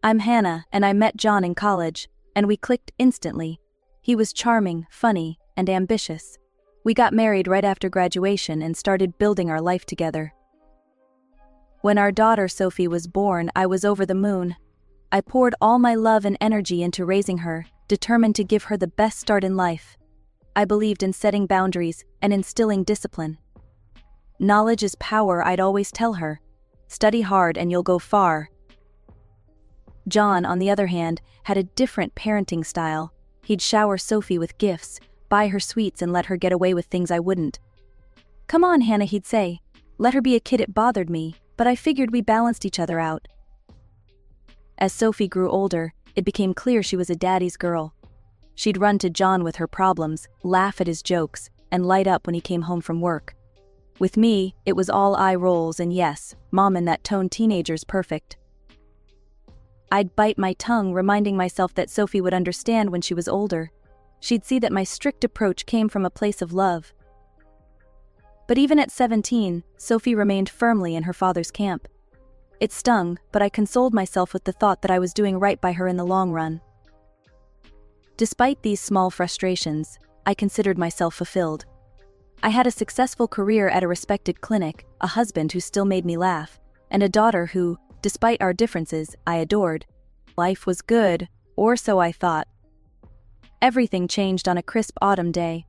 I'm Hannah, and I met John in college, and we clicked instantly. He was charming, funny, and ambitious. We got married right after graduation and started building our life together. When our daughter Sophie was born, I was over the moon. I poured all my love and energy into raising her, determined to give her the best start in life. I believed in setting boundaries and instilling discipline. Knowledge is power, I'd always tell her. Study hard and you'll go far. John, on the other hand, had a different parenting style. He'd shower Sophie with gifts, buy her sweets, and let her get away with things I wouldn't. "Come on, Hannah," he'd say. "Let her be a kid." It bothered me, but I figured we balanced each other out. As Sophie grew older, it became clear she was a daddy's girl. She'd run to John with her problems, laugh at his jokes, and light up when he came home from work. With me, it was all eye rolls and yes, mom in that tone, teenager's perfect. I'd bite my tongue, reminding myself that Sophie would understand when she was older. She'd see that my strict approach came from a place of love. But even at 17, Sophie remained firmly in her father's camp. It stung, but I consoled myself with the thought that I was doing right by her in the long run. Despite these small frustrations, I considered myself fulfilled. I had a successful career at a respected clinic, a husband who still made me laugh, and a daughter who, despite our differences, I adored. Life was good, or so I thought. Everything changed on a crisp autumn day.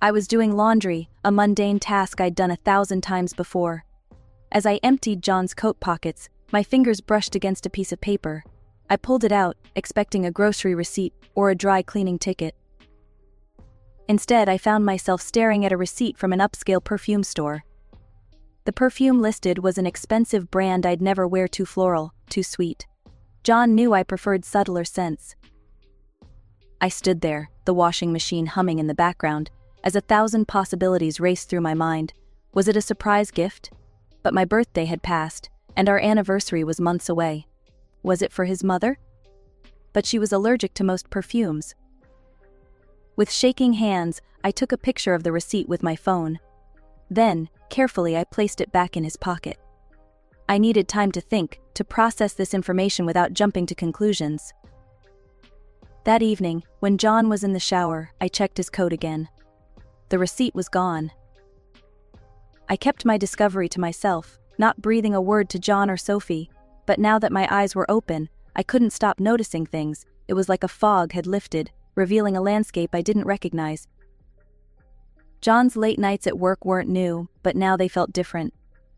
I was doing laundry, a mundane task I'd done 1,000 times before. As I emptied John's coat pockets, my fingers brushed against a piece of paper. I pulled it out, expecting a grocery receipt or a dry cleaning ticket. Instead, I found myself staring at a receipt from an upscale perfume store. The perfume listed was an expensive brand I'd never wear, too floral, too sweet. John knew I preferred subtler scents. I stood there, the washing machine humming in the background, as 1,000 possibilities raced through my mind. Was it a surprise gift? But my birthday had passed, and our anniversary was months away. Was it for his mother? But she was allergic to most perfumes. With shaking hands, I took a picture of the receipt with my phone. Then, carefully, I placed it back in his pocket. I needed time to think, to process this information without jumping to conclusions. That evening, when John was in the shower, I checked his coat again. The receipt was gone. I kept my discovery to myself, not breathing a word to John or Sophie, but now that my eyes were open, I couldn't stop noticing things. It was like a fog had lifted, revealing a landscape I didn't recognize. John's late nights at work weren't new, but now they felt different.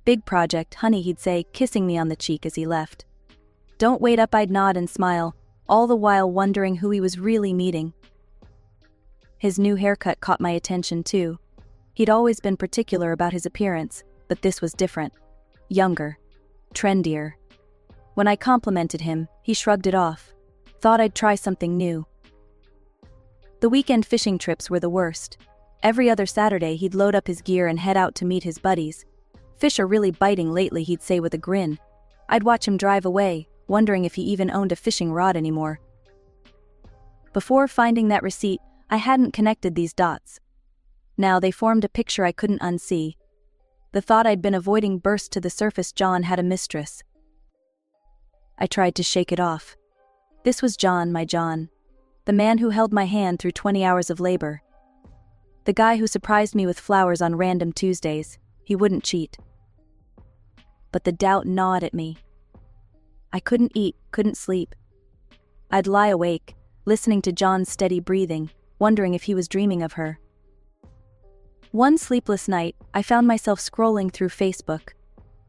"Big project, honey," he'd say, kissing me on the cheek as he left. "Don't wait up," I'd nod and smile, all the while wondering who he was really meeting. His new haircut caught my attention too. He'd always been particular about his appearance, but this was different. Younger. Trendier. When I complimented him, he shrugged it off. Thought I'd try something new. The weekend fishing trips were the worst. Every other Saturday he'd load up his gear and head out to meet his buddies. "Fish are really biting lately," he'd say with a grin. I'd watch him drive away, wondering if he even owned a fishing rod anymore. Before finding that receipt, I hadn't connected these dots. Now they formed a picture I couldn't unsee. The thought I'd been avoiding burst to the surface. John had a mistress. I tried to shake it off. This was John, my John. The man who held my hand through 20 hours of labor. The guy who surprised me with flowers on random Tuesdays. He wouldn't cheat. But the doubt gnawed at me. I couldn't eat, couldn't sleep. I'd lie awake, listening to John's steady breathing, wondering if he was dreaming of her. One sleepless night, I found myself scrolling through Facebook.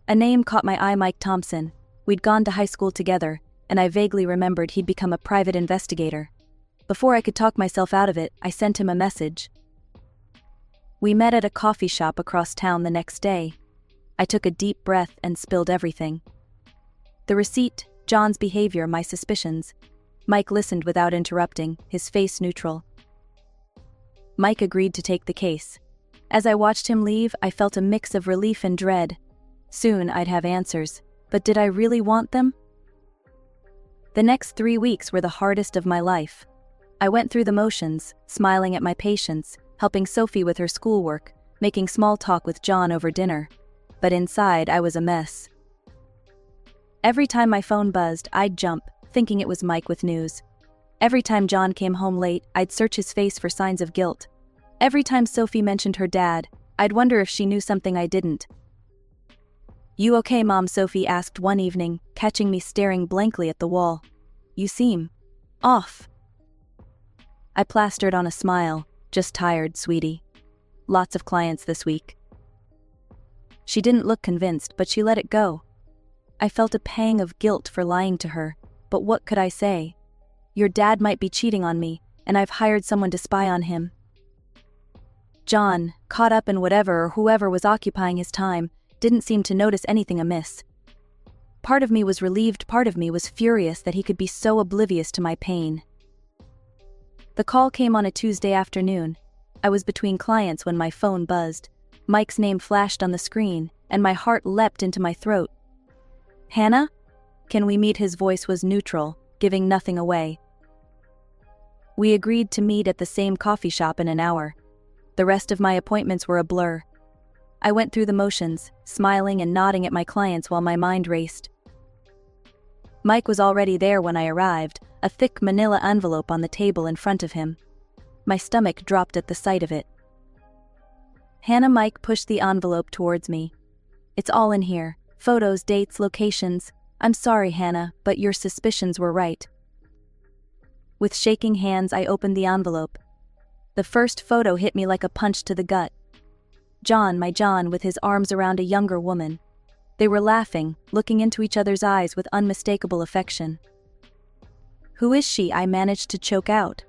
A name caught my eye: Mike Thompson. We'd gone to high school together, and I vaguely remembered he'd become a private investigator. Before I could talk myself out of it, I sent him a message. We met at a coffee shop across town the next day. I took a deep breath and spilled everything. The receipt, John's behavior, my suspicions. Mike listened without interrupting, his face neutral. Mike agreed to take the case. As I watched him leave, I felt a mix of relief and dread. Soon I'd have answers, but did I really want them? The next 3 weeks were the hardest of my life. I went through the motions, smiling at my patients, helping Sophie with her schoolwork, making small talk with John over dinner. But inside, I was a mess. Every time my phone buzzed, I'd jump, thinking it was Mike with news. Every time John came home late, I'd search his face for signs of guilt. Every time Sophie mentioned her dad, I'd wonder if she knew something I didn't. "You okay, Mom?" Sophie asked one evening, catching me staring blankly at the wall. "You seem off." I plastered on a smile. "Just tired, sweetie. Lots of clients this week." She didn't look convinced, but she let it go. I felt a pang of guilt for lying to her, but what could I say? "Your dad might be cheating on me, and I've hired someone to spy on him." John, caught up in whatever or whoever was occupying his time, didn't seem to notice anything amiss. Part of me was relieved, part of me was furious that he could be so oblivious to my pain. The call came on a Tuesday afternoon. I was between clients when my phone buzzed. Mike's name flashed on the screen, and my heart leapt into my throat. "Hannah? Can we meet?" His voice was neutral, giving nothing away. We agreed to meet at the same coffee shop in an hour. The rest of my appointments were a blur. I went through the motions, smiling and nodding at my clients while my mind raced. Mike was already there when I arrived, a thick manila envelope on the table in front of him. My stomach dropped at the sight of it. "Hannah." Mike pushed the envelope towards me. "It's all in here. Photos, dates, locations. I'm sorry, Hannah, but your suspicions were right." With shaking hands, I opened the envelope. The first photo hit me like a punch to the gut. John, my John, with his arms around a younger woman. They were laughing, looking into each other's eyes with unmistakable affection. "Who is she?" I managed to choke out.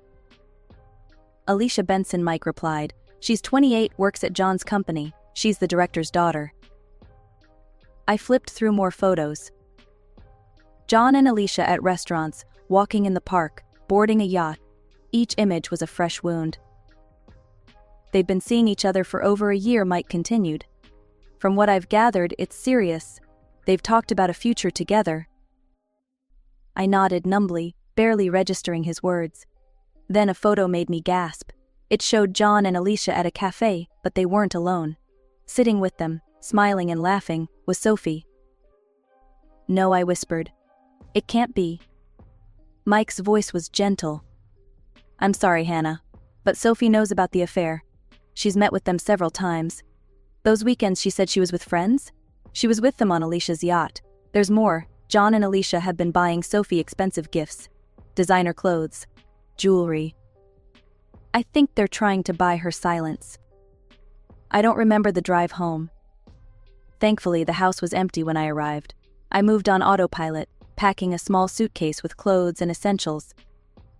"Alicia Benson," Mike replied. "She's 28, works at John's company. She's the director's daughter." I flipped through more photos. John and Alicia at restaurants, walking in the park, boarding a yacht. Each image was a fresh wound. "They've been seeing each other for over a year," Mike continued. "From what I've gathered, it's serious. They've talked about a future together." I nodded numbly, barely registering his words. Then a photo made me gasp. It showed John and Alicia at a cafe, but they weren't alone. Sitting with them, smiling and laughing, was Sophie. "No," I whispered. "It can't be." Mike's voice was gentle. "I'm sorry, Hannah, but Sophie knows about the affair. She's met with them several times. Those weekends she said she was with friends? She was with them on Alicia's yacht. There's more. John and Alicia have been buying Sophie expensive gifts. Designer clothes. Jewelry. I think they're trying to buy her silence." I don't remember the drive home. Thankfully, the house was empty when I arrived. I moved on autopilot, packing a small suitcase with clothes and essentials.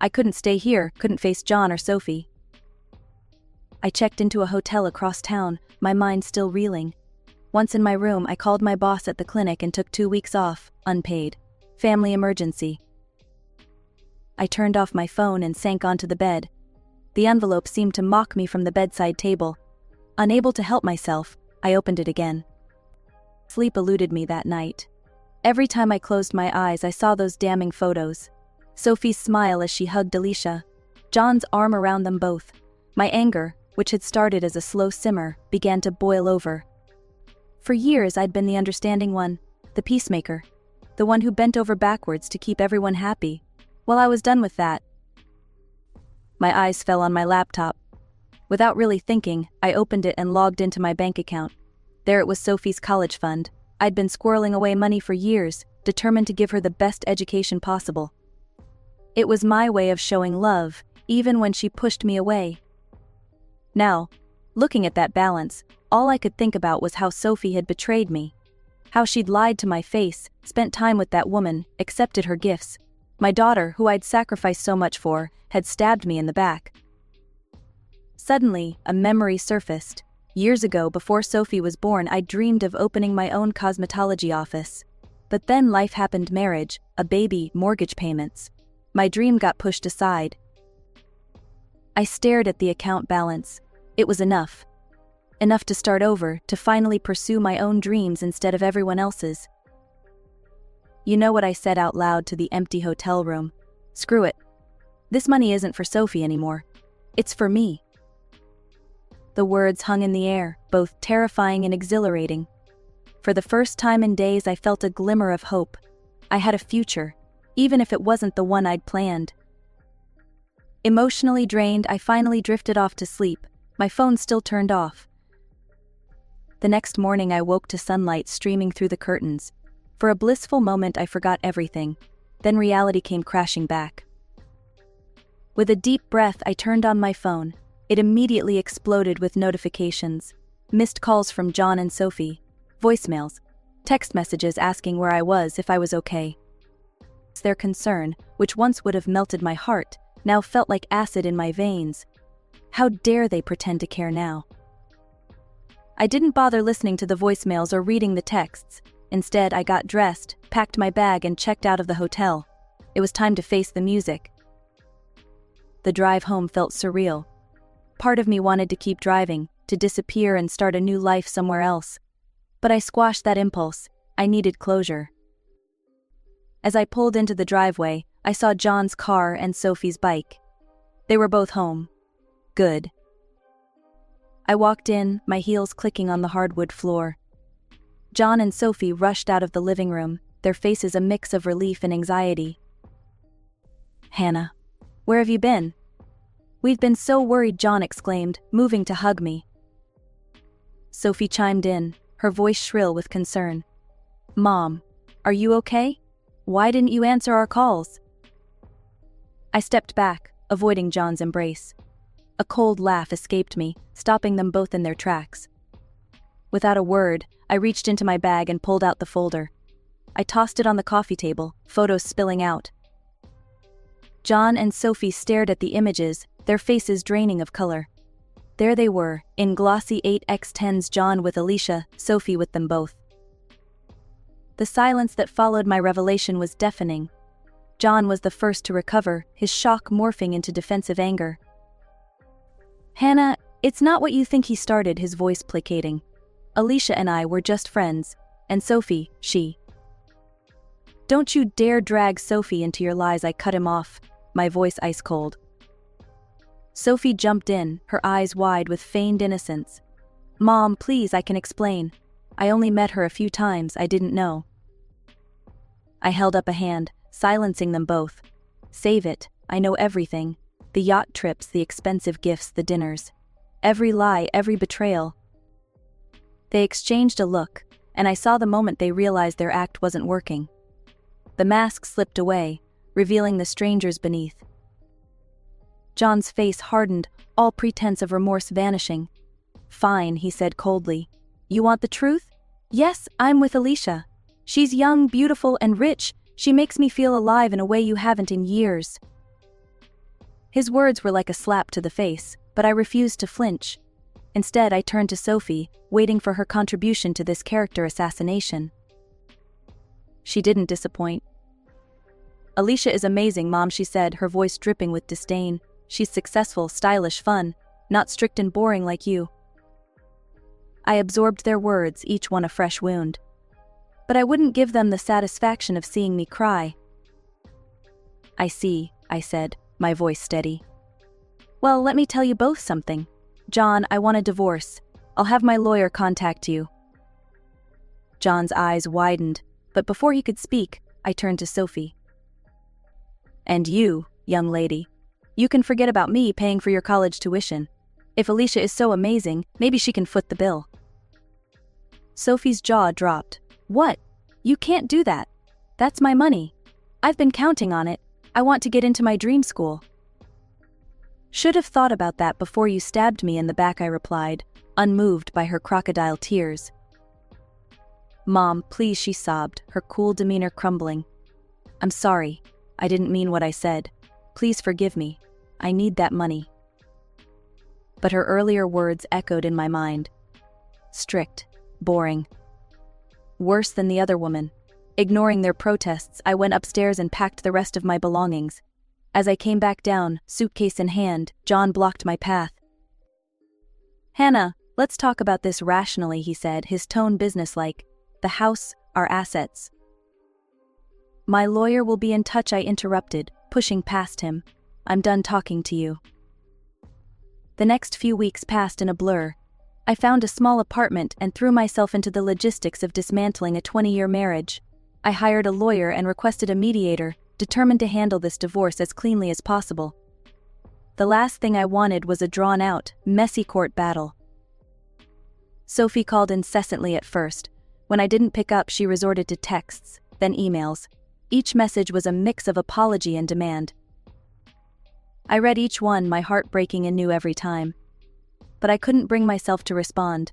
I couldn't stay here, couldn't face John or Sophie. I checked into a hotel across town, my mind still reeling. Once in my room, I called my boss at the clinic and took 2 weeks off, unpaid. Family emergency. I turned off my phone and sank onto the bed. The envelope seemed to mock me from the bedside table. Unable to help myself, I opened it again. Sleep eluded me that night. Every time I closed my eyes, I saw those damning photos. Sophie's smile as she hugged Alicia. John's arm around them both. My anger, which had started as a slow simmer, began to boil over. For years I'd been the understanding one, the peacemaker, the one who bent over backwards to keep everyone happy. Well, I was done with that. My eyes fell on my laptop. Without really thinking, I opened it and logged into my bank account. There it was, Sophie's college fund. I'd been squirreling away money for years, determined to give her the best education possible. It was my way of showing love, even when she pushed me away. Now, looking at that balance, all I could think about was how Sophie had betrayed me. How she'd lied to my face, spent time with that woman, accepted her gifts. My daughter, who I'd sacrificed so much for, had stabbed me in the back. Suddenly, a memory surfaced. Years ago, before Sophie was born, I dreamed of opening my own cosmetology office. But then life happened: marriage, a baby, mortgage payments. My dream got pushed aside. I stared at the account balance. It was enough. Enough to start over, to finally pursue my own dreams instead of everyone else's. You know what I said out loud to the empty hotel room? Screw it. This money isn't for Sophie anymore. It's for me. The words hung in the air, both terrifying and exhilarating. For the first time in days, I felt a glimmer of hope. I had a future. even if it wasn't the one I'd planned. Emotionally drained, I finally drifted off to sleep, my phone still turned off. The next morning I woke to sunlight streaming through the curtains. For a blissful moment I forgot everything, then reality came crashing back. With a deep breath I turned on my phone. It immediately exploded with notifications. Missed calls from John and Sophie, voicemails, text messages asking where I was, if I was okay. Their concern, which once would have melted my heart, now felt like acid in my veins. How dare they pretend to care now? I didn't bother listening to the voicemails or reading the texts. Instead, I got dressed, packed my bag, and checked out of the hotel. It was time to face the music. The drive home felt surreal. Part of me wanted to keep driving, to disappear and start a new life somewhere else. But I squashed that impulse. I needed closure. As I pulled into the driveway, I saw John's car and Sophie's bike. They were both home. Good. I walked in, my heels clicking on the hardwood floor. John and Sophie rushed out of the living room, their faces a mix of relief and anxiety. "Hannah, where have you been?" "We've been so worried," John exclaimed, moving to hug me. Sophie chimed in, her voice shrill with concern. "Mom, are you okay? Why didn't you answer our calls?" I stepped back, avoiding John's embrace. A cold laugh escaped me, stopping them both in their tracks. Without a word, I reached into my bag and pulled out the folder. I tossed it on the coffee table, photos spilling out. John and Sophie stared at the images, their faces draining of color. There they were, in glossy 8x10s, John with Alicia, Sophie with them both. The silence that followed my revelation was deafening. John was the first to recover, his shock morphing into defensive anger. "Hannah, it's not what you think," he started, his voice placating. "Alicia and I were just friends, and Sophie, she..." "Don't you dare drag Sophie into your lies," I cut him off, my voice ice cold. Sophie jumped in, her eyes wide with feigned innocence. "Mom, please, I can explain. I only met her a few times, I didn't know." I held up a hand, silencing them both. "Save it, I know everything. The yacht trips, the expensive gifts, the dinners. Every lie, every betrayal." They exchanged a look, and I saw the moment they realized their act wasn't working. The mask slipped away, revealing the strangers beneath. John's face hardened, all pretense of remorse vanishing. "Fine," he said coldly. "You want the truth? Yes, I'm with Alicia. She's young, beautiful, and rich. She makes me feel alive in a way you haven't in years." His words were like a slap to the face, but I refused to flinch. Instead, I turned to Sophie, waiting for her contribution to this character assassination. She didn't disappoint. "Alicia is amazing, Mom," she said, her voice dripping with disdain. "She's successful, stylish, fun, not strict and boring like you." I absorbed their words, each one a fresh wound. But I wouldn't give them the satisfaction of seeing me cry. "I see," I said, my voice steady. "Well, let me tell you both something. John, I want a divorce. I'll have my lawyer contact you." John's eyes widened, but before he could speak, I turned to Sophie. "And you, young lady, you can forget about me paying for your college tuition. If Alicia is so amazing, maybe she can foot the bill." Sophie's jaw dropped. "What? You can't do that. That's my money. I've been counting on it. I want to get into my dream school." "Should have thought about that before you stabbed me in the back," I replied, unmoved by her crocodile tears. "Mom, please," she sobbed, her cool demeanor crumbling. "I'm sorry. I didn't mean what I said. Please forgive me. I need that money." But her earlier words echoed in my mind. Strict, boring. Worse than the other woman. Ignoring their protests, I went upstairs and packed the rest of my belongings. As I came back down, suitcase in hand, John blocked my path. "Hannah, let's talk about this rationally," he said, his tone businesslike. "The house, our assets." "My lawyer will be in touch," I interrupted, pushing past him. "I'm done talking to you." The next few weeks passed in a blur. I found a small apartment and threw myself into the logistics of dismantling a 20-year marriage. I hired a lawyer and requested a mediator, determined to handle this divorce as cleanly as possible. The last thing I wanted was a drawn-out, messy court battle. Sophie called incessantly at first. When I didn't pick up, she resorted to texts, then emails. Each message was a mix of apology and demand. I read each one, my heart breaking anew every time. But I couldn't bring myself to respond.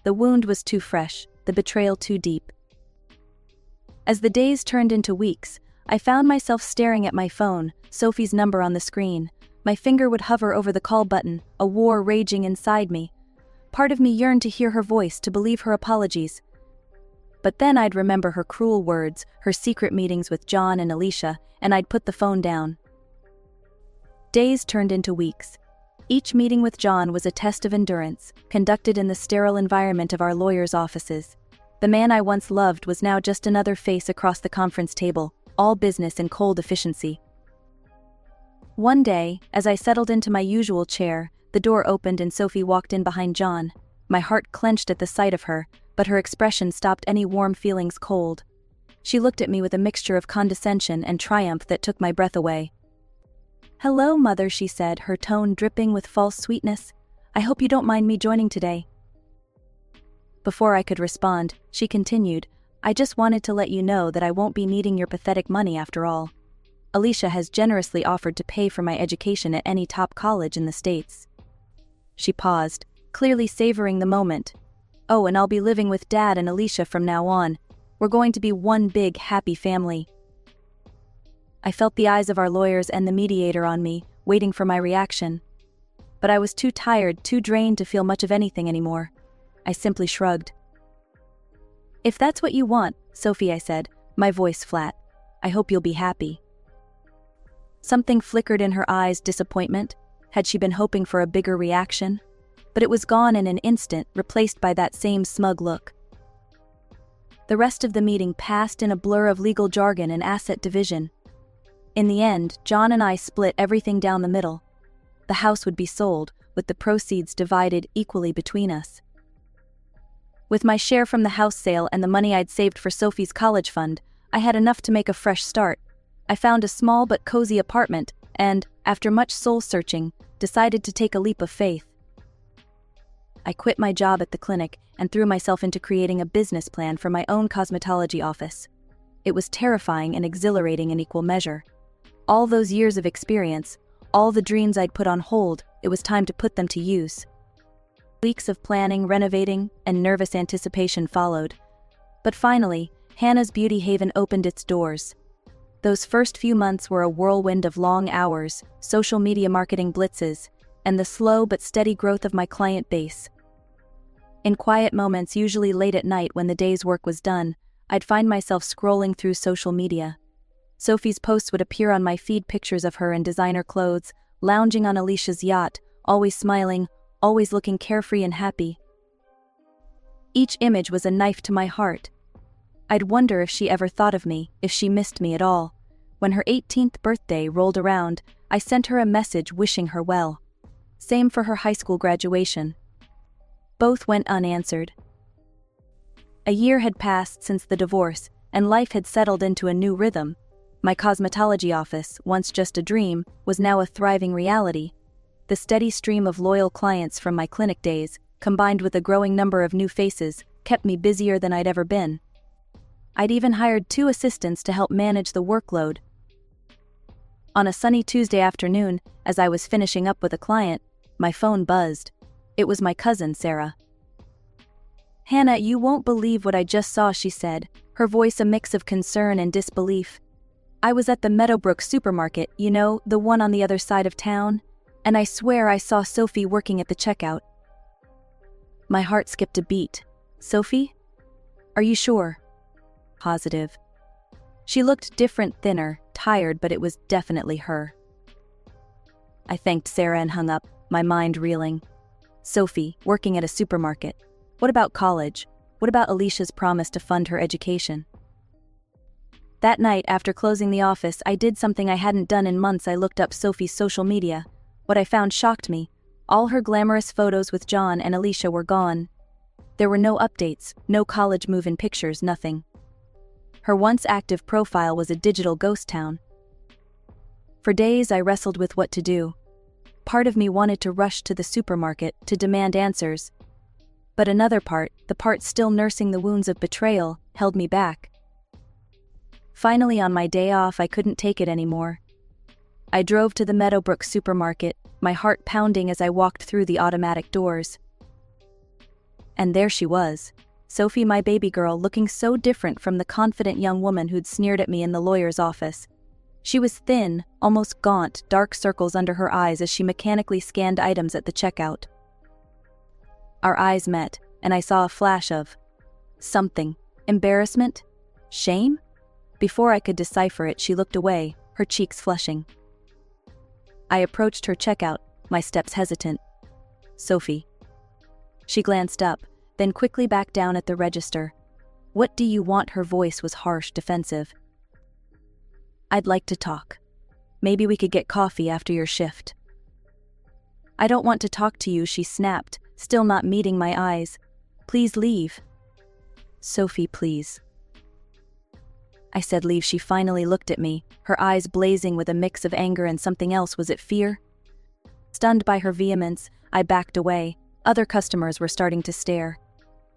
The wound was too fresh, the betrayal too deep. As the days turned into weeks, I found myself staring at my phone, Sophie's number on the screen. My finger would hover over the call button, a war raging inside me. Part of me yearned to hear her voice, to believe her apologies. But then I'd remember her cruel words, her secret meetings with John and Alicia, and I'd put the phone down. Days turned into weeks. Each meeting with John was a test of endurance, conducted in the sterile environment of our lawyers' offices. The man I once loved was now just another face across the conference table, all business and cold efficiency. One day, as I settled into my usual chair, the door opened and Sophie walked in behind John. My heart clenched at the sight of her, but her expression stopped any warm feelings cold. She looked at me with a mixture of condescension and triumph that took my breath away. "Hello, Mother," she said, her tone dripping with false sweetness. "I hope you don't mind me joining today." Before I could respond, she continued, "I just wanted to let you know that I won't be needing your pathetic money after all. Alicia has generously offered to pay for my education at any top college in the States." She paused, clearly savoring the moment. "Oh, and I'll be living with Dad and Alicia from now on. We're going to be one big, happy family." I felt the eyes of our lawyers and the mediator on me, waiting for my reaction. But I was too tired, too drained to feel much of anything anymore. I simply shrugged. "If that's what you want, Sophie," I said, my voice flat, "I hope you'll be happy." Something flickered in her eyes, disappointment. Had she been hoping for a bigger reaction? But it was gone in an instant, replaced by that same smug look. The rest of the meeting passed in a blur of legal jargon and asset division. In the end, John and I split everything down the middle. The house would be sold, with the proceeds divided equally between us. With my share from the house sale and the money I'd saved for Sophie's college fund, I had enough to make a fresh start. I found a small but cozy apartment and, after much soul-searching, decided to take a leap of faith. I quit my job at the clinic and threw myself into creating a business plan for my own cosmetology office. It was terrifying and exhilarating in equal measure. All those years of experience, all the dreams I'd put on hold, it was time to put them to use. Weeks of planning, renovating, and nervous anticipation followed. But finally, Hannah's Beauty Haven opened its doors. Those first few months were a whirlwind of long hours, social media marketing blitzes, and the slow but steady growth of my client base. In quiet moments, usually late at night when the day's work was done, I'd find myself scrolling through social media. Sophie's posts would appear on my feed, pictures of her in designer clothes, lounging on Alicia's yacht, always smiling, always looking carefree and happy. Each image was a knife to my heart. I'd wonder if she ever thought of me, if she missed me at all. When her 18th birthday rolled around, I sent her a message wishing her well. Same for her high school graduation. Both went unanswered. A year had passed since the divorce, and life had settled into a new rhythm. My cosmetology office, once just a dream, was now a thriving reality. The steady stream of loyal clients from my clinic days, combined with a growing number of new faces, kept me busier than I'd ever been. I'd even hired 2 assistants to help manage the workload. On a sunny Tuesday afternoon, as I was finishing up with a client, my phone buzzed. It was my cousin, Sarah. "Hannah, you won't believe what I just saw," she said, her voice a mix of concern and disbelief. "I was at the Meadowbrook supermarket, you know, the one on the other side of town, and I swear I saw Sophie working at the checkout." My heart skipped a beat. "Sophie? Are you sure?" "Positive." She looked different, thinner, tired, but it was definitely her. I thanked Sarah and hung up, my mind reeling. Sophie, working at a supermarket. What about college? What about Alicia's promise to fund her education? That night, after closing the office, I did something I hadn't done in months. I looked up Sophie's social media. What I found shocked me. All her glamorous photos with John and Alicia were gone. There were no updates, no college move-in pictures, nothing. Her once active profile was a digital ghost town. For days I wrestled with what to do. Part of me wanted to rush to the supermarket to demand answers. But another part, the part still nursing the wounds of betrayal, held me back. Finally, on my day off, I couldn't take it anymore. I drove to the Meadowbrook supermarket, my heart pounding as I walked through the automatic doors. And there she was, Sophie, my baby girl, looking so different from the confident young woman who'd sneered at me in the lawyer's office. She was thin, almost gaunt, dark circles under her eyes as she mechanically scanned items at the checkout. Our eyes met, and I saw a flash of something. Embarrassment? Shame? Before I could decipher it, she looked away, her cheeks flushing. I approached her checkout, my steps hesitant. "Sophie." She glanced up, then quickly back down at the register. "What do you want?" Her voice was harsh, defensive. "I'd like to talk. Maybe we could get coffee after your shift." "I don't want to talk to you," she snapped, still not meeting my eyes. "Please leave." "Sophie, please." I said leave. She finally looked at me, her eyes blazing with a mix of anger and something else. Was it fear? Stunned by her vehemence, I backed away. Other customers were starting to stare.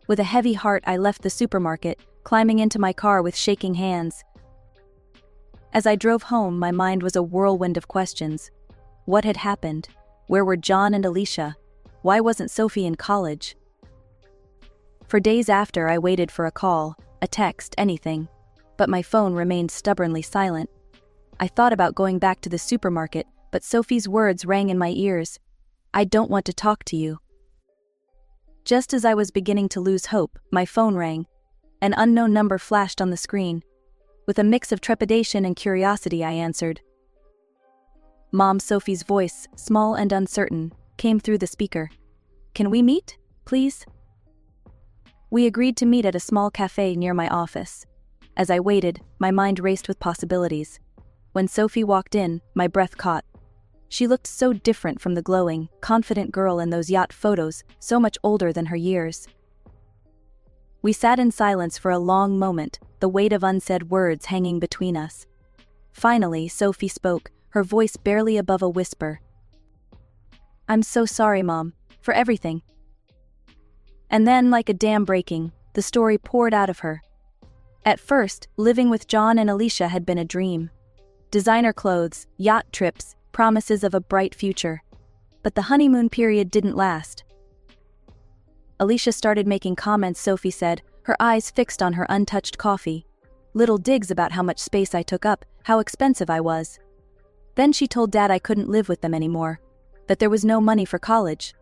With a heavy heart, I left the supermarket, climbing into my car with shaking hands. As I drove home, my mind was a whirlwind of questions. What had happened? Where were John and Alicia? Why wasn't Sophie in college? For days after, I waited for a call, a text, anything. But my phone remained stubbornly silent. I thought about going back to the supermarket, but Sophie's words rang in my ears. "I don't want to talk to you." Just as I was beginning to lose hope, my phone rang. An unknown number flashed on the screen. With a mix of trepidation and curiosity, I answered. Mom. Sophie's voice, small and uncertain, came through the speaker. "Can we meet, please?" We agreed to meet at a small cafe near my office. As I waited, my mind raced with possibilities. When Sophie walked in, my breath caught. She looked so different from the glowing, confident girl in those yacht photos, so much older than her years. We sat in silence for a long moment, the weight of unsaid words hanging between us. Finally, Sophie spoke, her voice barely above a whisper. "I'm so sorry, Mom, for everything." And then, like a dam breaking, the story poured out of her. At first, living with John and Alicia had been a dream. Designer clothes, yacht trips, promises of a bright future. But the honeymoon period didn't last. Alicia started making comments, Sophie said, her eyes fixed on her untouched coffee. Little digs about how much space I took up, how expensive I was. Then she told Dad I couldn't live with them anymore, that there was no money for college.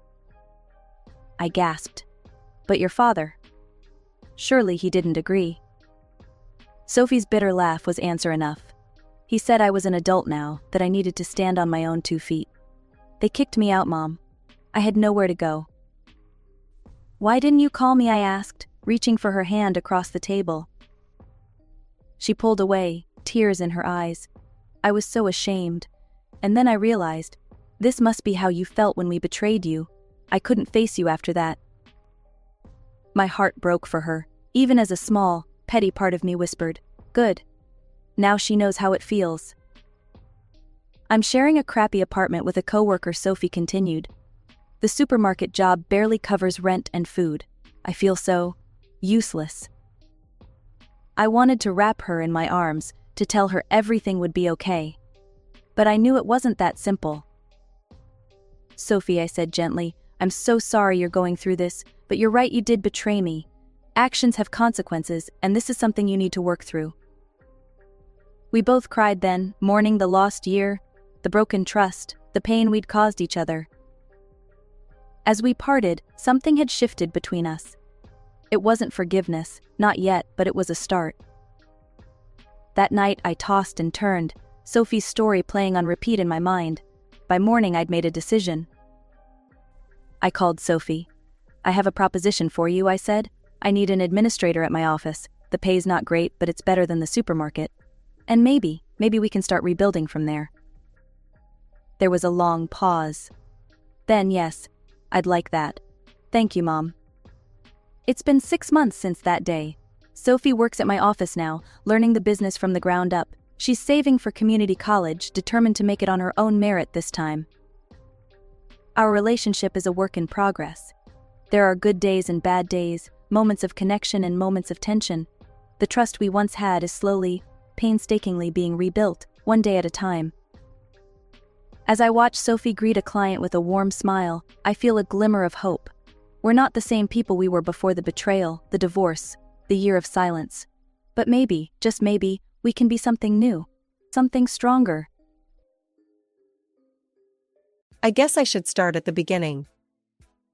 I gasped. "But your father?" Surely he didn't agree. Sophie's bitter laugh was answer enough. He said I was an adult now, that I needed to stand on my own 2 feet. "They kicked me out, Mom. I had nowhere to go." "Why didn't you call me?" I asked, reaching for her hand across the table. She pulled away, tears in her eyes. I was so ashamed. And then I realized, this must be how you felt when we betrayed you. I couldn't face you after that. My heart broke for her, even as a small, petty part of me whispered, "Good. Now she knows how it feels." "I'm sharing a crappy apartment with a coworker," Sophie continued. "The supermarket job barely covers rent and food. I feel so useless." I wanted to wrap her in my arms, to tell her everything would be okay. But I knew it wasn't that simple. "Sophie," I said gently, "I'm so sorry you're going through this, but you're right, you did betray me. Actions have consequences, and this is something you need to work through." We both cried then, mourning the lost year, the broken trust, the pain we'd caused each other. As we parted, something had shifted between us. It wasn't forgiveness, not yet, but it was a start. That night I tossed and turned, Sophie's story playing on repeat in my mind. By morning I'd made a decision. I called Sophie. "I have a proposition for you," I said. "I need an administrator at my office. The pay's not great, but it's better than the supermarket. And maybe we can start rebuilding from there." There was a long pause. Then, "Yes, I'd like that. Thank you, Mom." It's been 6 months since that day. Sophie works at my office now, learning the business from the ground up. She's saving for community college, determined to make it on her own merit this time. Our relationship is a work in progress. There are good days and bad days, moments of connection and moments of tension. The trust we once had is slowly, painstakingly being rebuilt, one day at a time. As I watch Sophie greet a client with a warm smile, I feel a glimmer of hope. We're not the same people we were before the betrayal, the divorce, the year of silence. But maybe, just maybe, we can be something new. Something stronger. I guess I should start at the beginning.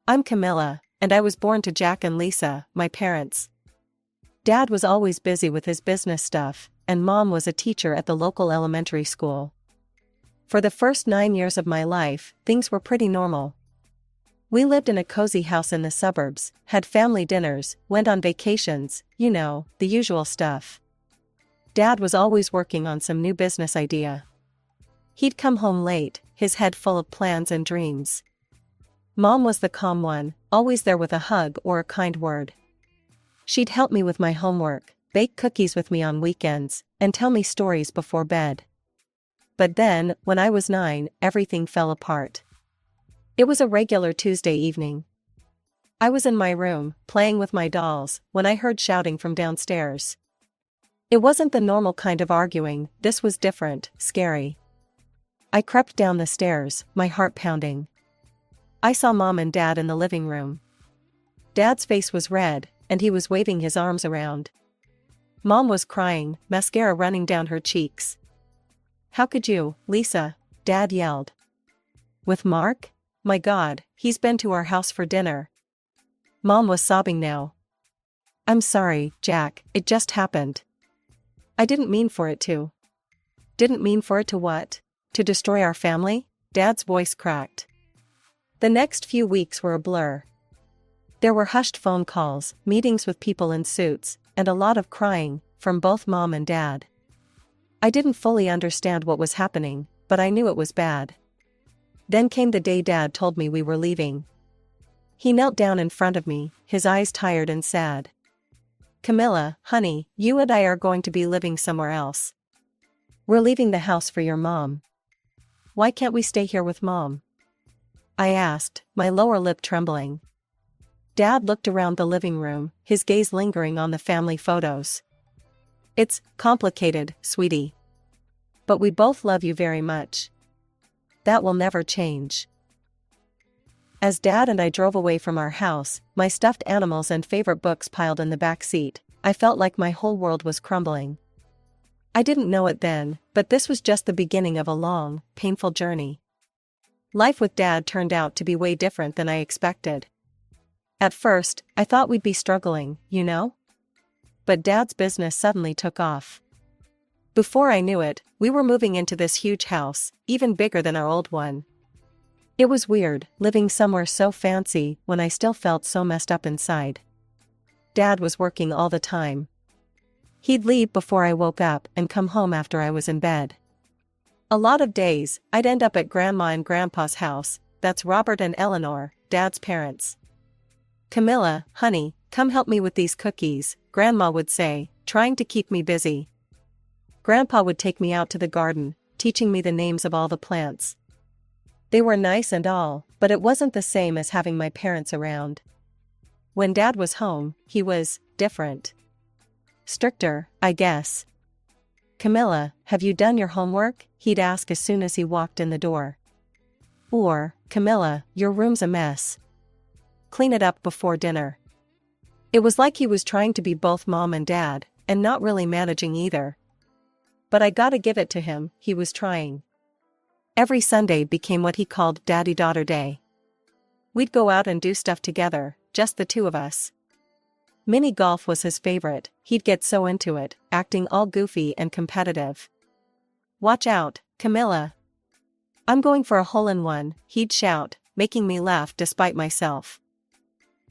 I'm Camilla, and I was born to Jack and Lisa, my parents. Dad was always busy with his business stuff, and Mom was a teacher at the local elementary school. For the first 9 years of my life, things were pretty normal. We lived in a cozy house in the suburbs, had family dinners, went on vacations, you know, the usual stuff. Dad was always working on some new business idea. He'd come home late, his head full of plans and dreams. Mom was the calm one, always there with a hug or a kind word. She'd help me with my homework, bake cookies with me on weekends, and tell me stories before bed. But then, when I was 9, everything fell apart. It was a regular Tuesday evening. I was in my room, playing with my dolls, when I heard shouting from downstairs. It wasn't the normal kind of arguing, this was different, scary. I crept down the stairs, my heart pounding. I saw Mom and Dad in the living room. Dad's face was red, and he was waving his arms around. Mom was crying, mascara running down her cheeks. "How could you, Lisa?" Dad yelled. "With Mark? My God, he's been to our house for dinner." Mom was sobbing now. "I'm sorry, Jack, it just happened. I didn't mean for it to." "Didn't mean for it to what? To destroy our family?" Dad's voice cracked. The next few weeks were a blur. There were hushed phone calls, meetings with people in suits, and a lot of crying, from both Mom and Dad. I didn't fully understand what was happening, but I knew it was bad. Then came the day Dad told me we were leaving. He knelt down in front of me, his eyes tired and sad. "Camilla, honey, you and I are going to be living somewhere else. We're leaving the house for your mom." "Why can't we stay here with Mom?" I asked, my lower lip trembling. Dad looked around the living room, his gaze lingering on the family photos. "It's complicated, sweetie. But we both love you very much. That will never change." As Dad and I drove away from our house, my stuffed animals and favorite books piled in the back seat, I felt like my whole world was crumbling. I didn't know it then, but this was just the beginning of a long, painful journey. Life with Dad turned out to be way different than I expected. At first, I thought we'd be struggling, you know? But Dad's business suddenly took off. Before I knew it, we were moving into this huge house, even bigger than our old one. It was weird, living somewhere so fancy when I still felt so messed up inside. Dad was working all the time. He'd leave before I woke up and come home after I was in bed. A lot of days, I'd end up at Grandma and Grandpa's house, that's Robert and Eleanor, Dad's parents. "Camilla, honey, come help me with these cookies," Grandma would say, trying to keep me busy. Grandpa would take me out to the garden, teaching me the names of all the plants. They were nice and all, but it wasn't the same as having my parents around. When Dad was home, he was different. Stricter, I guess. "Camilla, have you done your homework?" he'd ask as soon as he walked in the door. Or, "Camilla, your room's a mess. Clean it up before dinner." It was like he was trying to be both Mom and Dad, and not really managing either. But I gotta give it to him, he was trying. Every Sunday became what he called Daddy-Daughter Day. We'd go out and do stuff together, just the two of us. Mini golf was his favorite, he'd get so into it, acting all goofy and competitive. "Watch out, Camilla. I'm going for a hole-in-one," he'd shout, making me laugh despite myself.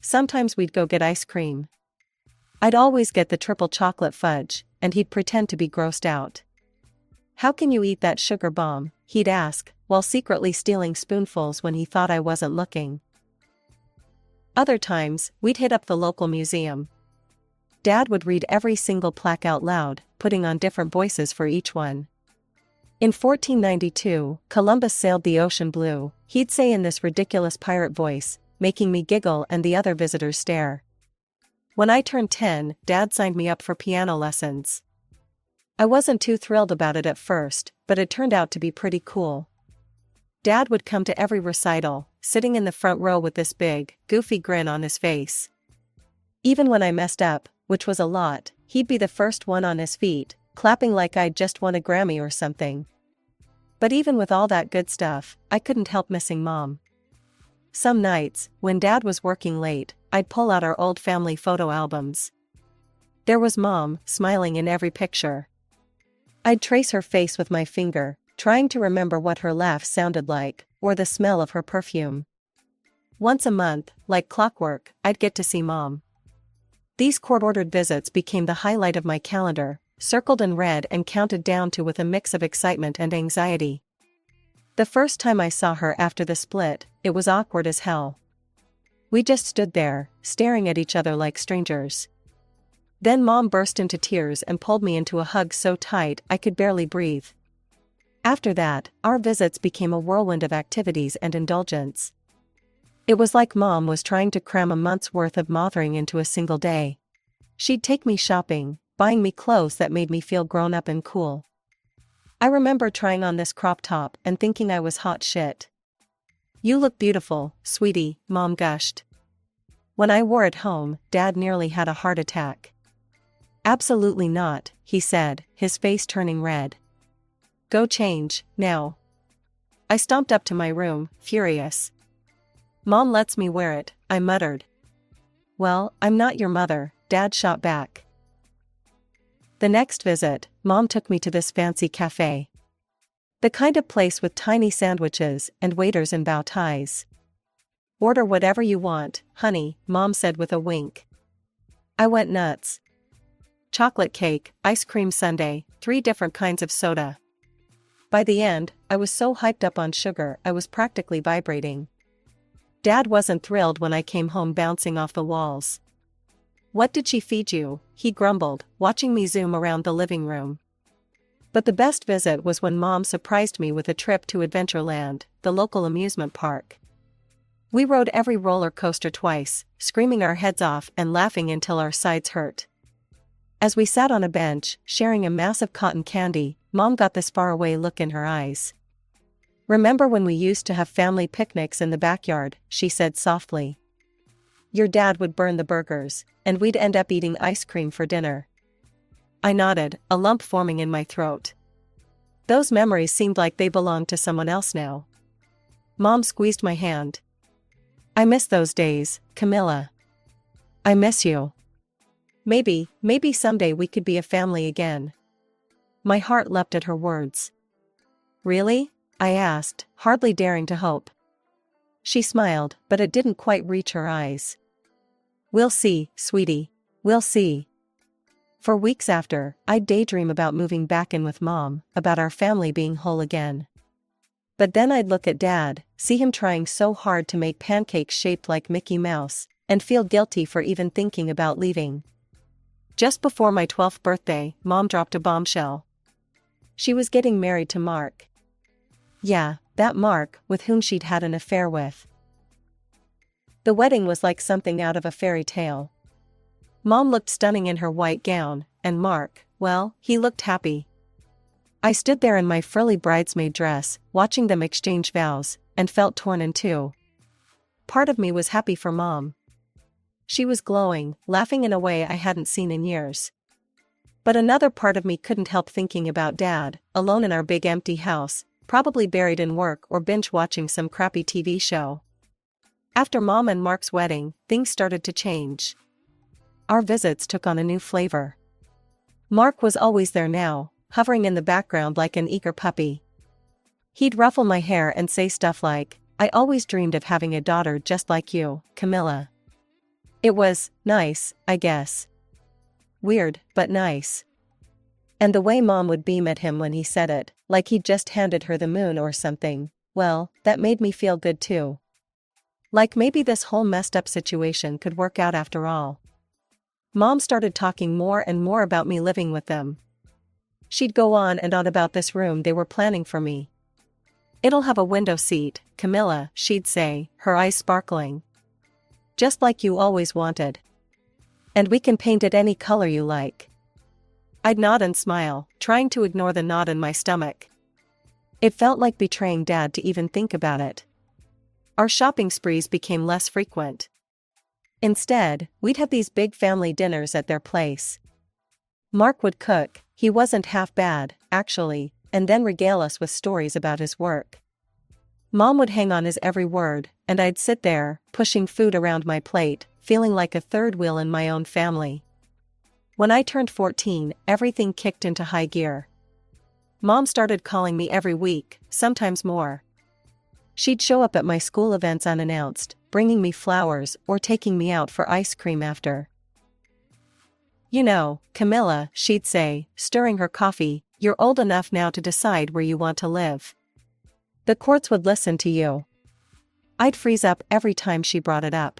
Sometimes we'd go get ice cream. I'd always get the triple chocolate fudge, and he'd pretend to be grossed out. "How can you eat that sugar bomb?" he'd ask, while secretly stealing spoonfuls when he thought I wasn't looking. Other times, we'd hit up the local museum. Dad would read every single plaque out loud, putting on different voices for each one. In 1492, Columbus sailed the ocean blue, he'd say in this ridiculous pirate voice, making me giggle and the other visitors stare. When I turned 10, Dad signed me up for piano lessons. I wasn't too thrilled about it at first, but it turned out to be pretty cool. Dad would come to every recital, sitting in the front row with this big, goofy grin on his face. Even when I messed up, which was a lot, he'd be the first one on his feet, clapping like I'd just won a Grammy or something. But even with all that good stuff, I couldn't help missing Mom. Some nights, when Dad was working late, I'd pull out our old family photo albums. There was Mom, smiling in every picture. I'd trace her face with my finger, trying to remember what her laugh sounded like, or the smell of her perfume. Once a month, like clockwork, I'd get to see Mom. These court-ordered visits became the highlight of my calendar, circled in red and counted down to with a mix of excitement and anxiety. The first time I saw her after the split, it was awkward as hell. We just stood there, staring at each other like strangers. Then Mom burst into tears and pulled me into a hug so tight I could barely breathe. After that, our visits became a whirlwind of activities and indulgence. It was like Mom was trying to cram a month's worth of mothering into a single day. She'd take me shopping, buying me clothes that made me feel grown up and cool. I remember trying on this crop top and thinking I was hot shit. "You look beautiful, sweetie," Mom gushed. When I wore it home, Dad nearly had a heart attack. "Absolutely not," he said, his face turning red. "Go change, now." I stomped up to my room, furious. "Mom lets me wear it," I muttered. "Well, I'm not your mother," Dad shot back. The next visit, Mom took me to this fancy cafe. The kind of place with tiny sandwiches and waiters in bow ties. "Order whatever you want, honey," Mom said with a wink. I went nuts. Chocolate cake, ice cream sundae, 3 different kinds of soda. By the end, I was so hyped up on sugar I was practically vibrating. Dad wasn't thrilled when I came home bouncing off the walls. "What did she feed you?" he grumbled, watching me zoom around the living room. But the best visit was when Mom surprised me with a trip to Adventureland, the local amusement park. We rode every roller coaster twice, screaming our heads off and laughing until our sides hurt. As we sat on a bench, sharing a massive cotton candy, Mom got this faraway look in her eyes. "Remember when we used to have family picnics in the backyard?" she said softly. "Your dad would burn the burgers, and we'd end up eating ice cream for dinner." I nodded, a lump forming in my throat. Those memories seemed like they belonged to someone else now. Mom squeezed my hand. "I miss those days, Camilla. I miss you. Maybe someday we could be a family again." My heart leapt at her words. "Really?" I asked, hardly daring to hope. She smiled, but it didn't quite reach her eyes. "We'll see, sweetie. We'll see." For weeks after, I'd daydream about moving back in with Mom, about our family being whole again. But then I'd look at Dad, see him trying so hard to make pancakes shaped like Mickey Mouse, and feel guilty for even thinking about leaving. Just before my 12th birthday, Mom dropped a bombshell. She was getting married to Mark. Yeah, that Mark, with whom she'd had an affair with. The wedding was like something out of a fairy tale. Mom looked stunning in her white gown, and Mark, well, he looked happy. I stood there in my frilly bridesmaid dress, watching them exchange vows, and felt torn in two. Part of me was happy for Mom. She was glowing, laughing in a way I hadn't seen in years. But another part of me couldn't help thinking about Dad, alone in our big empty house, probably buried in work or binge-watching some crappy TV show. After Mom and Mark's wedding, things started to change. Our visits took on a new flavor. Mark was always there now, hovering in the background like an eager puppy. He'd ruffle my hair and say stuff like, "I always dreamed of having a daughter just like you, Camilla." It was nice, I guess. Weird, but nice. And the way Mom would beam at him when he said it, like he'd just handed her the moon or something, well, that made me feel good too. Like maybe this whole messed up situation could work out after all. Mom started talking more and more about me living with them. She'd go on and on about this room they were planning for me. "It'll have a window seat, Camilla," she'd say, her eyes sparkling. "Just like you always wanted. And we can paint it any color you like." I'd nod and smile, trying to ignore the knot in my stomach. It felt like betraying Dad to even think about it. Our shopping sprees became less frequent. Instead, we'd have these big family dinners at their place. Mark would cook, he wasn't half bad, actually, and then regale us with stories about his work. Mom would hang on his every word, and I'd sit there, pushing food around my plate, feeling like a third wheel in my own family. When I turned 14, everything kicked into high gear. Mom started calling me every week, sometimes more. She'd show up at my school events unannounced, bringing me flowers or taking me out for ice cream after. "You know, Camilla," she'd say, stirring her coffee, "you're old enough now to decide where you want to live. The courts would listen to you." I'd freeze up every time she brought it up.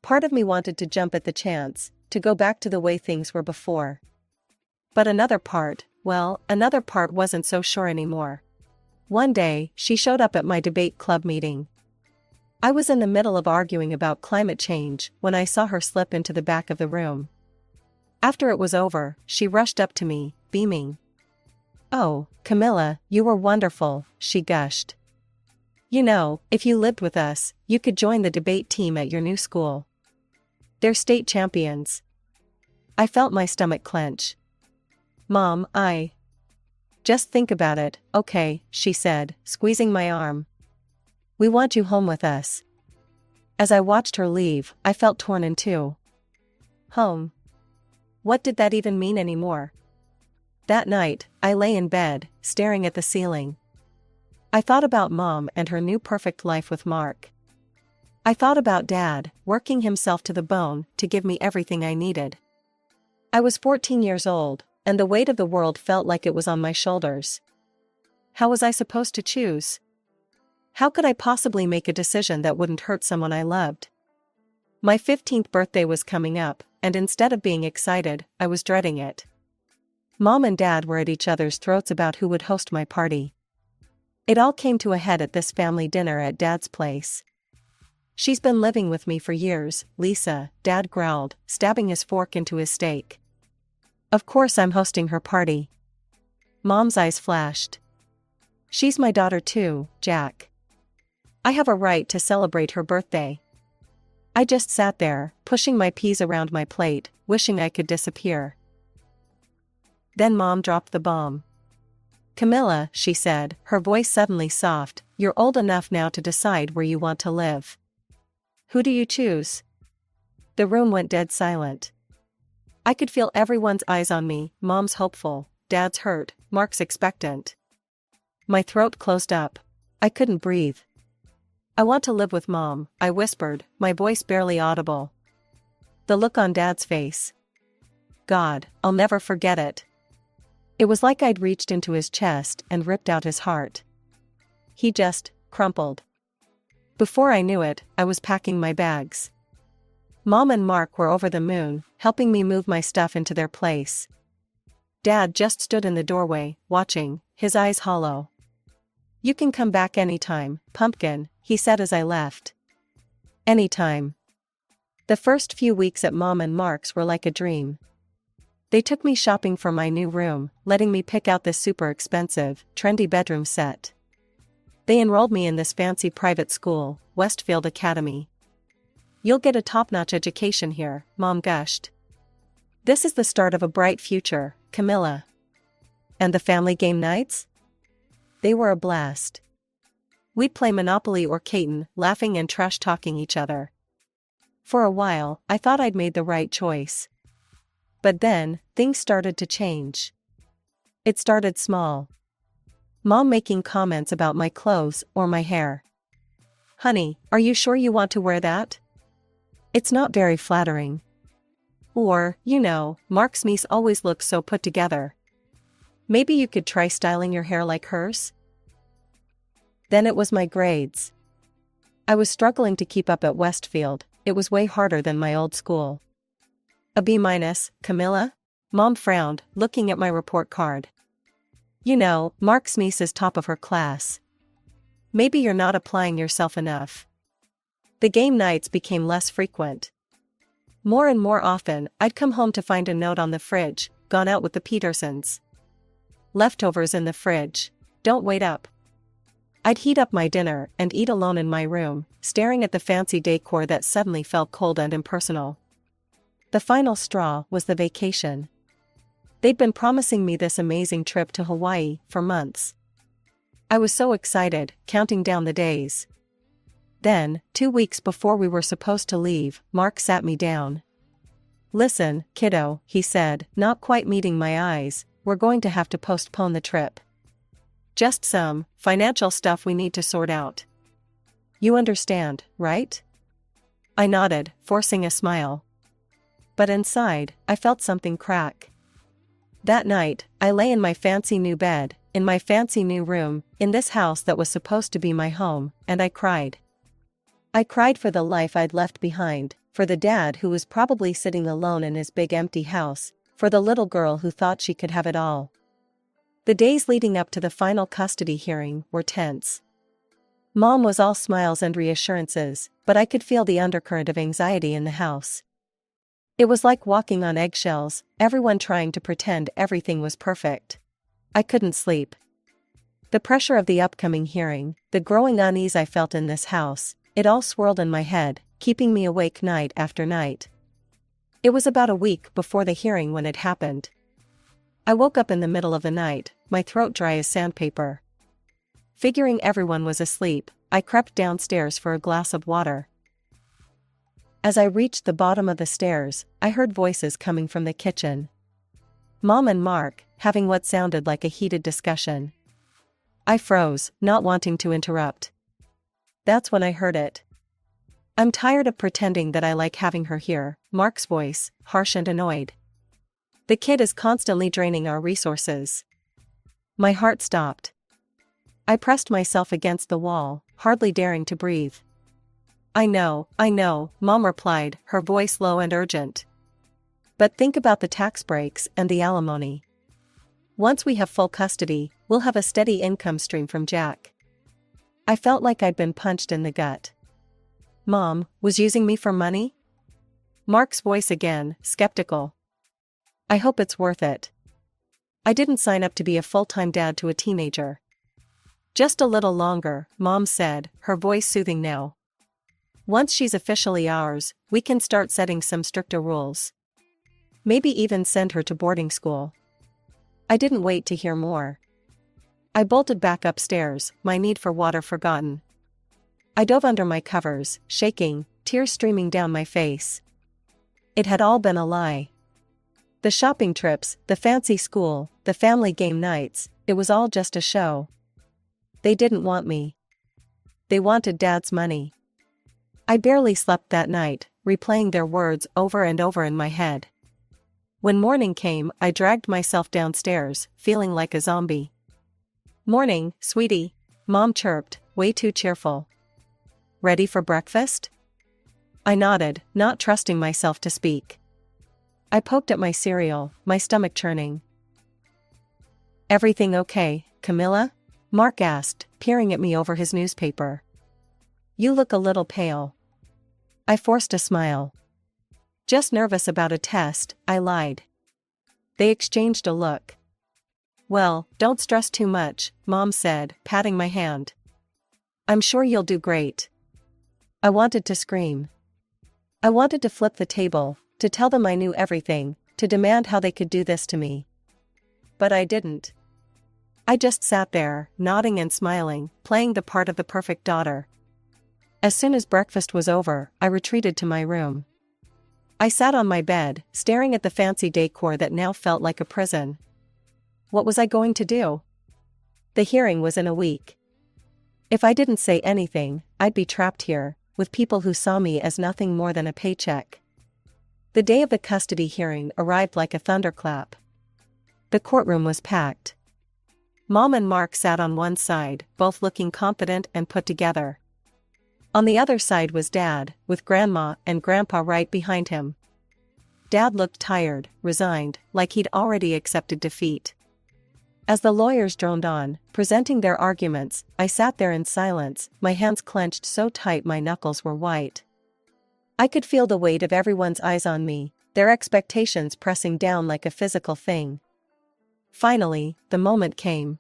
Part of me wanted to jump at the chance, to go back to the way things were before. But another part wasn't so sure anymore. One day, she showed up at my debate club meeting. I was in the middle of arguing about climate change when I saw her slip into the back of the room. After it was over, she rushed up to me, beaming. "Oh, Camilla, you were wonderful," she gushed. "You know, if you lived with us, you could join the debate team at your new school. They're state champions." I felt my stomach clench. "Mom, just think about it, okay," she said, squeezing my arm. "We want you home with us." As I watched her leave, I felt torn in two. Home. What did that even mean anymore? That night, I lay in bed, staring at the ceiling. I thought about Mom and her new perfect life with Mark. I thought about Dad, working himself to the bone to give me everything I needed. I was 14 years old, and the weight of the world felt like it was on my shoulders. How was I supposed to choose? How could I possibly make a decision that wouldn't hurt someone I loved? My 15th birthday was coming up, and instead of being excited, I was dreading it. Mom and Dad were at each other's throats about who would host my party. It all came to a head at this family dinner at Dad's place. "She's been living with me for years, Lisa," Dad growled, stabbing his fork into his steak. "Of course I'm hosting her party." Mom's eyes flashed. "She's my daughter too, Jack. I have a right to celebrate her birthday." I just sat there, pushing my peas around my plate, wishing I could disappear. Then Mom dropped the bomb. "Camilla," she said, her voice suddenly soft, "you're old enough now to decide where you want to live. Who do you choose?" The room went dead silent. I could feel everyone's eyes on me, Mom's hopeful, Dad's hurt, Mark's expectant. My throat closed up. I couldn't breathe. "I want to live with Mom," I whispered, my voice barely audible. The look on Dad's face. God, I'll never forget it. It was like I'd reached into his chest and ripped out his heart. He just crumpled. Before I knew it, I was packing my bags. Mom and Mark were over the moon, helping me move my stuff into their place. Dad just stood in the doorway, watching, his eyes hollow. "You can come back anytime, Pumpkin," he said as I left. Anytime. The first few weeks at Mom and Mark's were like a dream. They took me shopping for my new room, letting me pick out this super expensive, trendy bedroom set. They enrolled me in this fancy private school, Westfield Academy. "You'll get a top-notch education here," Mom gushed. "This is the start of a bright future, Camilla." And the family game nights? They were a blast. We'd play Monopoly or Catan, laughing and trash-talking each other. For a while, I thought I'd made the right choice. But then, things started to change. It started small. Mom making comments about my clothes or my hair. "Honey, are you sure you want to wear that? It's not very flattering." Or, "Mark's niece always looks so put together. Maybe you could try styling your hair like hers?" Then it was my grades. I was struggling to keep up at Westfield. It was way harder than my old school. A B minus, Camilla? Mom frowned, looking at my report card. You know, Mark's niece is top of her class. Maybe you're not applying yourself enough. The game nights became less frequent. More and more often, I'd come home to find a note on the fridge, gone out with the Petersons. Leftovers in the fridge. Don't wait up. I'd heat up my dinner and eat alone in my room, staring at the fancy decor that suddenly felt cold and impersonal. The final straw was the vacation. They'd been promising me this amazing trip to Hawaii for months. I was so excited, counting down the days. Then, 2 weeks before we were supposed to leave, Mark sat me down. Listen, kiddo, he said, not quite meeting my eyes, we're going to have to postpone the trip. Just some financial stuff we need to sort out. You understand, right? I nodded, forcing a smile. But inside, I felt something crack. That night, I lay in my fancy new bed, in my fancy new room, in this house that was supposed to be my home, and I cried. I cried for the life I'd left behind, for the dad who was probably sitting alone in his big empty house, for the little girl who thought she could have it all. The days leading up to the final custody hearing were tense. Mom was all smiles and reassurances, but I could feel the undercurrent of anxiety in the house. It was like walking on eggshells, everyone trying to pretend everything was perfect. I couldn't sleep. The pressure of the upcoming hearing, the growing unease I felt in this house, it all swirled in my head, keeping me awake night after night. It was about a week before the hearing when it happened. I woke up in the middle of the night, my throat dry as sandpaper. Figuring everyone was asleep, I crept downstairs for a glass of water. As I reached the bottom of the stairs, I heard voices coming from the kitchen. Mom and Mark, having what sounded like a heated discussion. I froze, not wanting to interrupt. That's when I heard it. I'm tired of pretending that I like having her here, Mark's voice, harsh and annoyed. The kid is constantly draining our resources. My heart stopped. I pressed myself against the wall, hardly daring to breathe. I know, Mom replied, her voice low and urgent. But think about the tax breaks and the alimony. Once we have full custody, we'll have a steady income stream from Jack. I felt like I'd been punched in the gut. Mom was using me for money? Mark's voice again, skeptical. I hope it's worth it. I didn't sign up to be a full-time dad to a teenager. Just a little longer, Mom said, her voice soothing now. Once she's officially ours, we can start setting some stricter rules. Maybe even send her to boarding school. I didn't wait to hear more. I bolted back upstairs, my need for water forgotten. I dove under my covers, shaking, tears streaming down my face. It had all been a lie. The shopping trips, the fancy school, the family game nights, it was all just a show. They didn't want me. They wanted Dad's money. I barely slept that night, replaying their words over and over in my head. When morning came, I dragged myself downstairs, feeling like a zombie. Morning, sweetie, Mom chirped, way too cheerful. Ready for breakfast? I nodded, not trusting myself to speak. I poked at my cereal, my stomach churning. Everything okay, Camilla? Mark asked, peering at me over his newspaper. You look a little pale. I forced a smile. Just nervous about a test, I lied. They exchanged a look. Well, don't stress too much, Mom said, patting my hand. I'm sure you'll do great. I wanted to scream. I wanted to flip the table, to tell them I knew everything, to demand how they could do this to me. But I didn't. I just sat there, nodding and smiling, playing the part of the perfect daughter. As soon as breakfast was over, I retreated to my room. I sat on my bed, staring at the fancy decor that now felt like a prison. What was I going to do? The hearing was in a week. If I didn't say anything, I'd be trapped here, with people who saw me as nothing more than a paycheck. The day of the custody hearing arrived like a thunderclap. The courtroom was packed. Mom and Mark sat on one side, both looking confident and put together. On the other side was Dad, with Grandma and Grandpa right behind him. Dad looked tired, resigned, like he'd already accepted defeat. As the lawyers droned on, presenting their arguments, I sat there in silence, my hands clenched so tight my knuckles were white. I could feel the weight of everyone's eyes on me, their expectations pressing down like a physical thing. Finally, the moment came.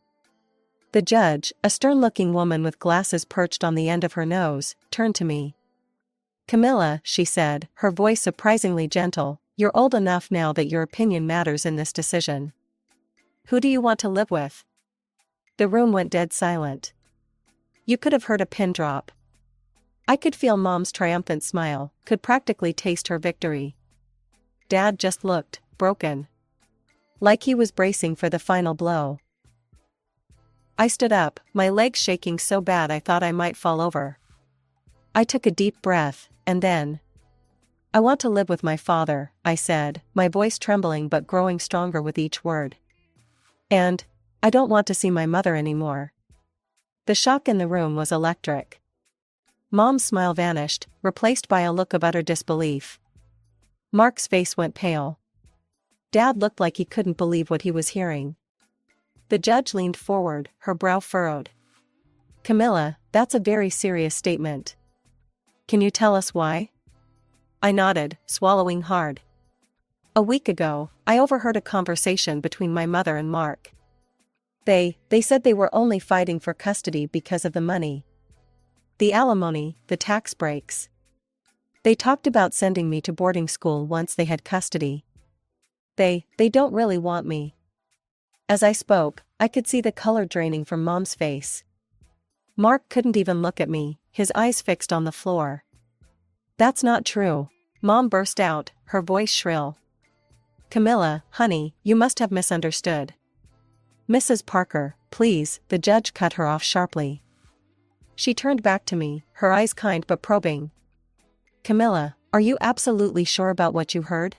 The judge, a stern-looking woman with glasses perched on the end of her nose, turned to me. "Camilla," she said, her voice surprisingly gentle, "you're old enough now that your opinion matters in this decision. Who do you want to live with?" The room went dead silent. You could have heard a pin drop. I could feel Mom's triumphant smile, could practically taste her victory. Dad just looked broken. Like he was bracing for the final blow. I stood up, my legs shaking so bad I thought I might fall over. I took a deep breath, and then, "I want to live with my father," I said, my voice trembling but growing stronger with each word. "And I don't want to see my mother anymore." The shock in the room was electric. Mom's smile vanished, replaced by a look of utter disbelief. Mark's face went pale. Dad looked like he couldn't believe what he was hearing. The judge leaned forward, her brow furrowed. "Camilla, that's a very serious statement. Can you tell us why?" I nodded, swallowing hard. "A week ago, I overheard a conversation between my mother and Mark. They said they were only fighting for custody because of the money. The alimony, the tax breaks. They talked about sending me to boarding school once they had custody. They don't really want me." As I spoke, I could see the color draining from Mom's face. Mark couldn't even look at me, his eyes fixed on the floor. "That's not true," Mom burst out, her voice shrill. "Camilla, honey, you must have misunderstood." "Mrs. Parker, please," the judge cut her off sharply. She turned back to me, her eyes kind but probing. "Camilla, are you absolutely sure about what you heard?"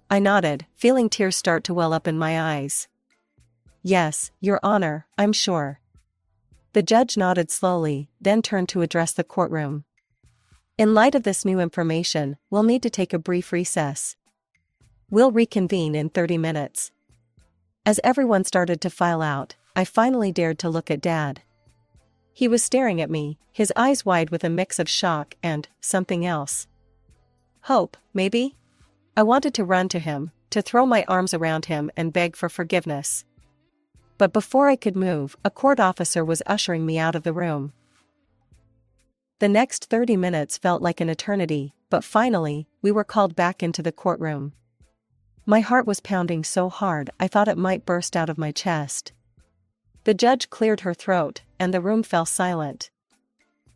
I nodded, feeling tears start to well up in my eyes. "Yes, Your Honor, I'm sure." The judge nodded slowly, then turned to address the courtroom. "In light of this new information, we'll need to take a brief recess. We'll reconvene in 30 minutes. As everyone started to file out, I finally dared to look at Dad. He was staring at me, his eyes wide with a mix of shock and something else. Hope, maybe? I wanted to run to him, to throw my arms around him and beg for forgiveness. But before I could move, a court officer was ushering me out of the room. The next 30 minutes felt like an eternity, but finally, we were called back into the courtroom. My heart was pounding so hard I thought it might burst out of my chest. The judge cleared her throat, and the room fell silent.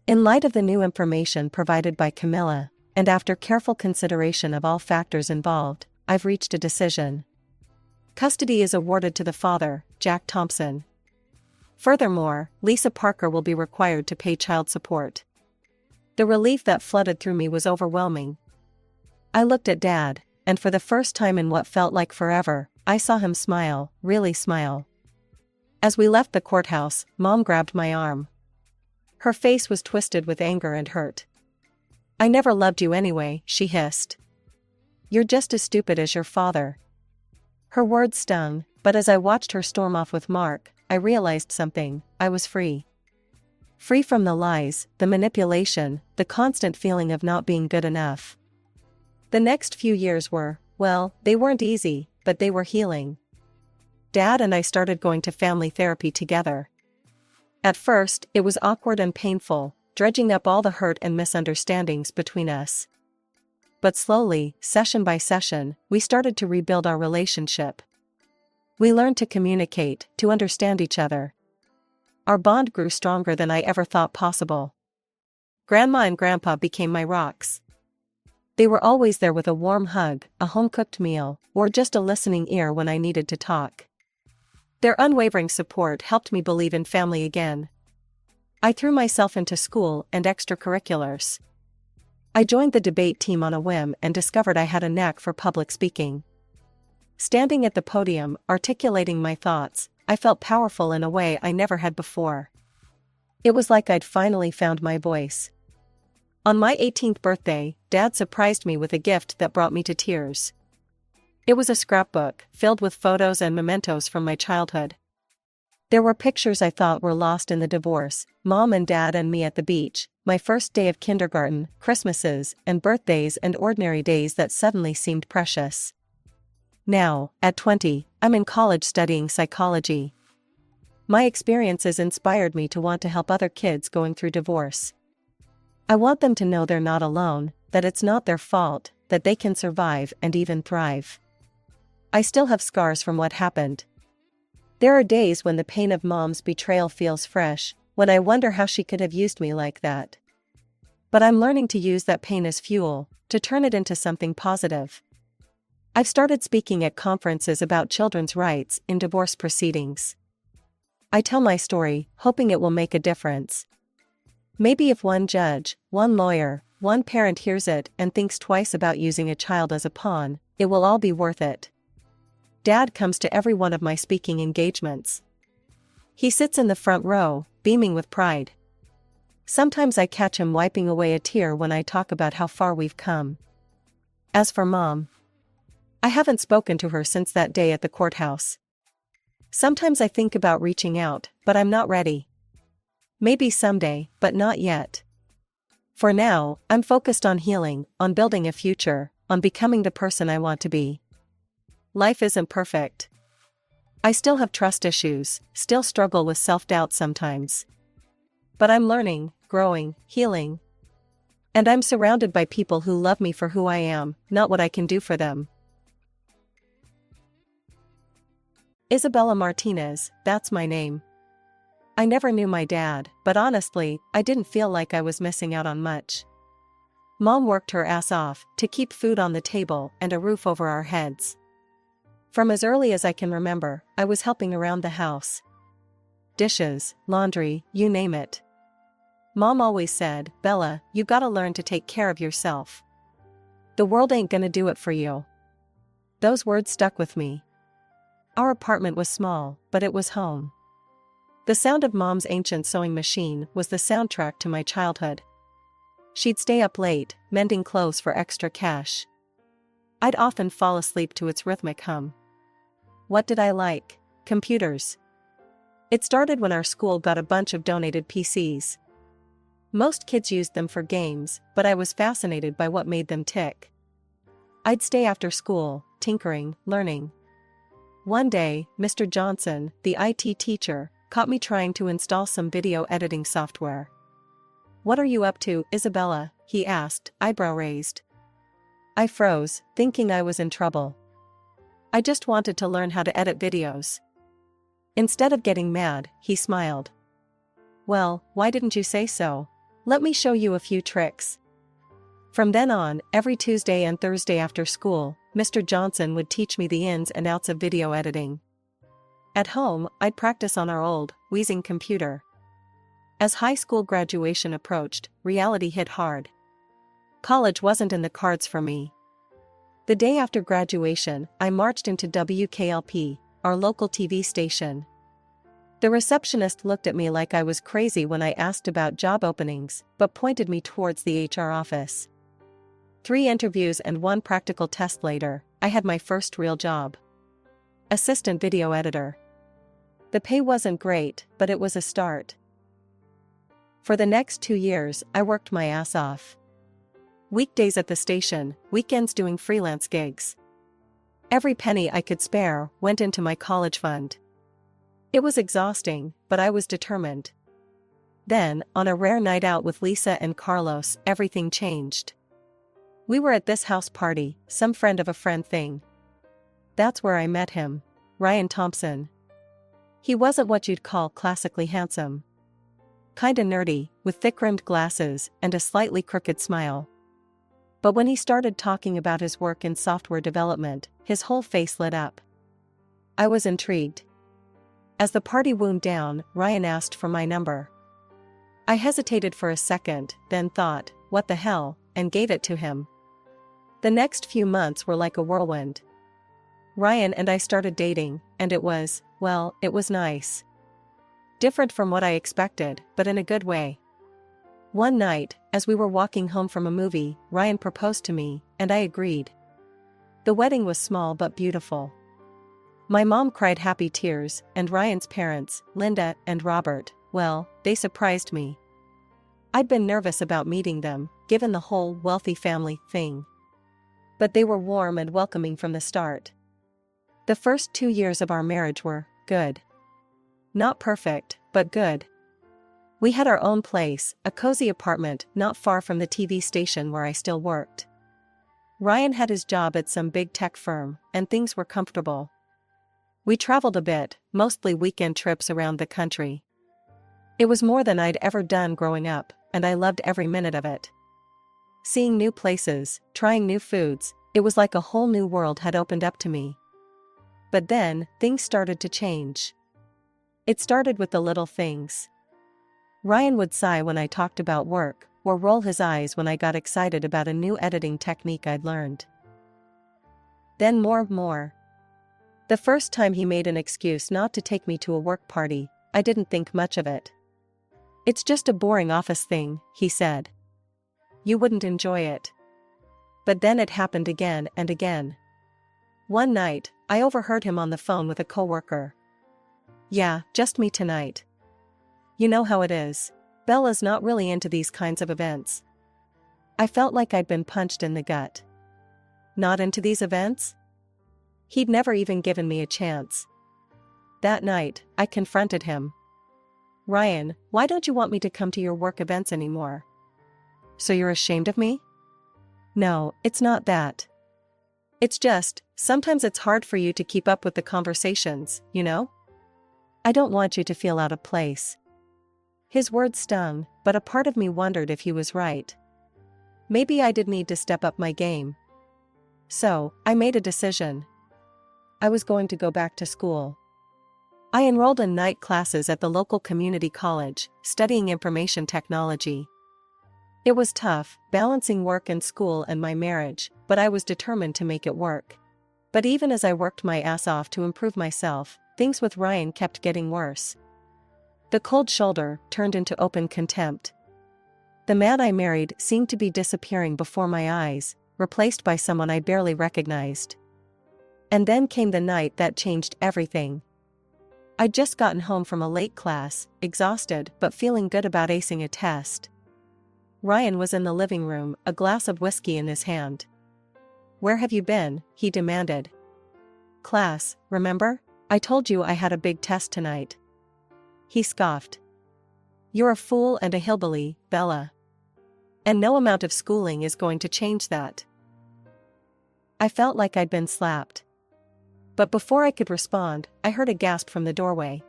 In light of the new information provided by Camilla, and after careful consideration of all factors involved, I've reached a decision. Custody is awarded to the father, Jack Thompson. Furthermore, Lisa Parker will be required to pay child support. The relief that flooded through me was overwhelming. I looked at Dad, and for the first time in what felt like forever, I saw him smile, really smile. As we left the courthouse, Mom grabbed my arm. Her face was twisted with anger and hurt. "I never loved you anyway," she hissed. "You're just as stupid as your father." Her words stung, but as I watched her storm off with Mark, I realized something: I was free. Free from the lies, the manipulation, the constant feeling of not being good enough. The next few years were, well, they weren't easy, but they were healing. Dad and I started going to family therapy together. At first, it was awkward and painful, dredging up all the hurt and misunderstandings between us. But slowly, session by session, we started to rebuild our relationship. We learned to communicate, to understand each other. Our bond grew stronger than I ever thought possible. Grandma and Grandpa became my rocks. They were always there with a warm hug, a home-cooked meal, or just a listening ear when I needed to talk. Their unwavering support helped me believe in family again. I threw myself into school and extracurriculars. I joined the debate team on a whim and discovered I had a knack for public speaking. Standing at the podium, articulating my thoughts, I felt powerful in a way I never had before. It was like I'd finally found my voice. On my 18th birthday, Dad surprised me with a gift that brought me to tears. It was a scrapbook, filled with photos and mementos from my childhood. There were pictures I thought were lost in the divorce: Mom and Dad and me at the beach, my first day of kindergarten, Christmases and birthdays, and ordinary days that suddenly seemed precious. Now, at 20, I'm in college studying psychology. My experiences inspired me to want to help other kids going through divorce. I want them to know they're not alone, that it's not their fault, that they can survive and even thrive. I still have scars from what happened. There are days when the pain of Mom's betrayal feels fresh, when I wonder how she could have used me like that. But I'm learning to use that pain as fuel, to turn it into something positive. I've started speaking at conferences about children's rights in divorce proceedings. I tell my story, hoping it will make a difference. Maybe if one judge, one lawyer, one parent hears it and thinks twice about using a child as a pawn, it will all be worth it. Dad comes to every one of my speaking engagements. He sits in the front row, beaming with pride. Sometimes I catch him wiping away a tear when I talk about how far we've come. As for Mom, I haven't spoken to her since that day at the courthouse. Sometimes I think about reaching out, but I'm not ready. Maybe someday, but not yet. For now, I'm focused on healing, on building a future, on becoming the person I want to be. Life isn't perfect. I still have trust issues, still struggle with self-doubt sometimes. But I'm learning, growing, healing. And I'm surrounded by people who love me for who I am, not what I can do for them. Isabella Martinez, that's my name. I never knew my dad, but honestly, I didn't feel like I was missing out on much. Mom worked her ass off to keep food on the table and a roof over our heads. From as early as I can remember, I was helping around the house. Dishes, laundry, you name it. Mom always said, "Bella, you gotta learn to take care of yourself. The world ain't gonna do it for you." Those words stuck with me. Our apartment was small, but it was home. The sound of Mom's ancient sewing machine was the soundtrack to my childhood. She'd stay up late, mending clothes for extra cash. I'd often fall asleep to its rhythmic hum. What did I like? Computers. It started when our school got a bunch of donated PCs. Most kids used them for games, but I was fascinated by what made them tick. I'd stay after school, tinkering, learning. One day, Mr. Johnson, the IT teacher, caught me trying to install some video editing software. "What are you up to, Isabella?" he asked, eyebrow raised. I froze, thinking I was in trouble. I just wanted to learn how to edit videos. Instead of getting mad, he smiled. "Well, why didn't you say so? Let me show you a few tricks." From then on, every Tuesday and Thursday after school, Mr. Johnson would teach me the ins and outs of video editing. At home, I'd practice on our old, wheezing computer. As high school graduation approached, reality hit hard. College wasn't in the cards for me. The day after graduation, I marched into WKLP, our local TV station. The receptionist looked at me like I was crazy when I asked about job openings, but pointed me towards the HR office. 3 interviews and 1 practical test later, I had my first real job. Assistant video editor. The pay wasn't great, but it was a start. For the next 2 years, I worked my ass off. Weekdays at the station, weekends doing freelance gigs. Every penny I could spare went into my college fund. It was exhausting, but I was determined. Then, on a rare night out with Lisa and Carlos, everything changed. We were at this house party, some friend of a friend thing. That's where I met him, Ryan Thompson. He wasn't what you'd call classically handsome. Kinda nerdy, with thick-rimmed glasses and a slightly crooked smile. But when he started talking about his work in software development, his whole face lit up. I was intrigued. As the party wound down, Ryan asked for my number. I hesitated for a second, then thought, what the hell, and gave it to him. The next few months were like a whirlwind. Ryan and I started dating, and it was, well, it was nice. Different from what I expected, but in a good way. One night, as we were walking home from a movie, Ryan proposed to me, and I agreed. The wedding was small but beautiful. My mom cried happy tears, and Ryan's parents, Linda and Robert, well, they surprised me. I'd been nervous about meeting them, given the whole wealthy family thing. But they were warm and welcoming from the start. The first 2 years of our marriage were good. Not perfect, but good. We had our own place, a cozy apartment not far from the TV station where I still worked. Ryan had his job at some big tech firm, and things were comfortable. We traveled a bit, mostly weekend trips around the country. It was more than I'd ever done growing up, and I loved every minute of it. Seeing new places, trying new foods, it was like a whole new world had opened up to me. But then, things started to change. It started with the little things. Ryan would sigh when I talked about work, or roll his eyes when I got excited about a new editing technique I'd learned. Then more. The first time he made an excuse not to take me to a work party, I didn't think much of it. "It's just a boring office thing," he said. "You wouldn't enjoy it." But then it happened again and again. One night, I overheard him on the phone with a coworker. "Yeah, just me tonight. You know how it is. Bella's not really into these kinds of events." I felt like I'd been punched in the gut. Not into these events? He'd never even given me a chance. That night, I confronted him. "Ryan, why don't you want me to come to your work events anymore? So you're ashamed of me?" "No, it's not that. It's just, sometimes it's hard for you to keep up with the conversations, you know? I don't want you to feel out of place." His words stung, but a part of me wondered if he was right. Maybe I did need to step up my game. So, I made a decision. I was going to go back to school. I enrolled in night classes at the local community college, studying information technology. It was tough, balancing work and school and my marriage, but I was determined to make it work. But even as I worked my ass off to improve myself, things with Ryan kept getting worse. The cold shoulder turned into open contempt. The man I married seemed to be disappearing before my eyes, replaced by someone I barely recognized. And then came the night that changed everything. I'd just gotten home from a late class, exhausted but feeling good about acing a test. Ryan was in the living room, a glass of whiskey in his hand. "Where have you been?" he demanded. "Class, remember? I told you I had a big test tonight." He scoffed. "You're a fool and a hillbilly, Bella. And no amount of schooling is going to change that." I felt like I'd been slapped. But before I could respond, I heard a gasp from the doorway.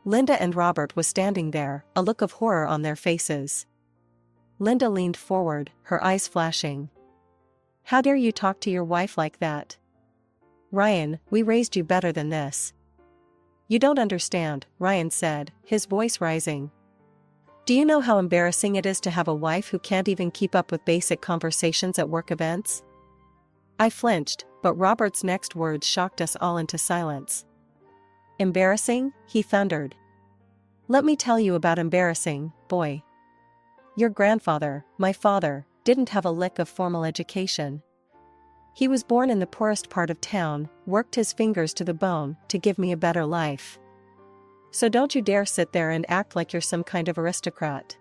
Linda and Robert was standing there, a look of horror on their faces. Linda leaned forward, her eyes flashing. "How dare you talk to your wife like that? Ryan, we raised you better than this." "You don't understand," Ryan said, his voice rising. "Do you know how embarrassing it is to have a wife who can't even keep up with basic conversations at work events?" I flinched, but Robert's next words shocked us all into silence. "Embarrassing?" he thundered. "Let me tell you about embarrassing, boy. Your grandfather, my father, didn't have a lick of formal education. He was born in the poorest part of town, worked his fingers to the bone to give me a better life. So don't you dare sit there and act like you're some kind of aristocrat."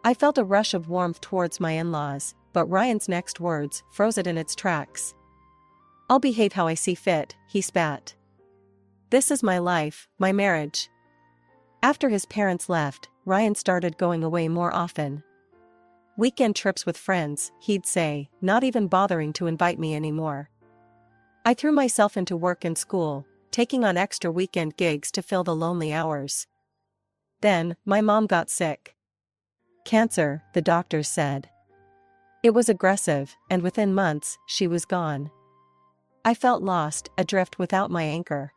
I felt a rush of warmth towards my in-laws, but Ryan's next words froze it in its tracks. "I'll behave how I see fit," he spat. "This is my life, my marriage." After his parents left, Ryan started going away more often. Weekend trips with friends, he'd say, not even bothering to invite me anymore. I threw myself into work and school, taking on extra weekend gigs to fill the lonely hours. Then, my mom got sick. Cancer, the doctors said. It was aggressive, and within months, she was gone. I felt lost, adrift without my anchor.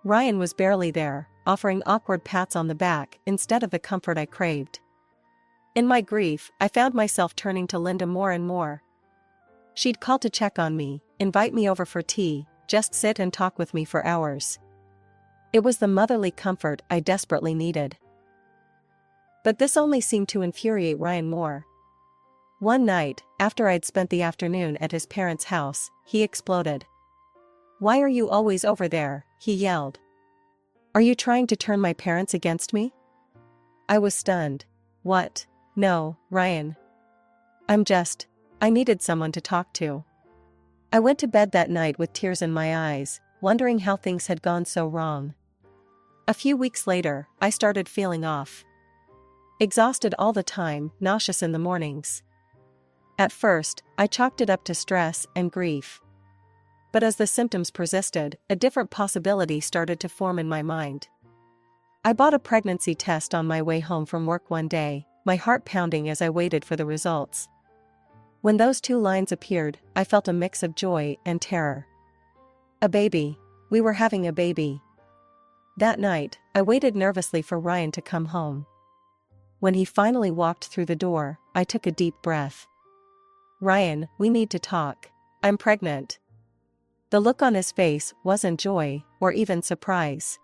Ryan was barely there, offering awkward pats on the back instead of the comfort I craved. In my grief, I found myself turning to Linda more and more. She'd call to check on me, invite me over for tea, just sit and talk with me for hours. It was the motherly comfort I desperately needed. But this only seemed to infuriate Ryan more. One night, after I'd spent the afternoon at his parents' house, he exploded. "Why are you always over there?" he yelled. "Are you trying to turn my parents against me?" I was stunned. "What? No, Ryan. I needed someone to talk to." I went to bed that night with tears in my eyes, wondering how things had gone so wrong. A few weeks later, I started feeling off. Exhausted all the time, nauseous in the mornings. At first, I chalked it up to stress and grief. But as the symptoms persisted, a different possibility started to form in my mind. I bought a pregnancy test on my way home from work one day, my heart pounding as I waited for the results. When those two lines appeared, I felt a mix of joy and terror. A baby. We were having a baby. That night, I waited nervously for Ryan to come home. When he finally walked through the door, I took a deep breath. "Ryan, we need to talk. I'm pregnant." The look on his face wasn't joy, or even surprise.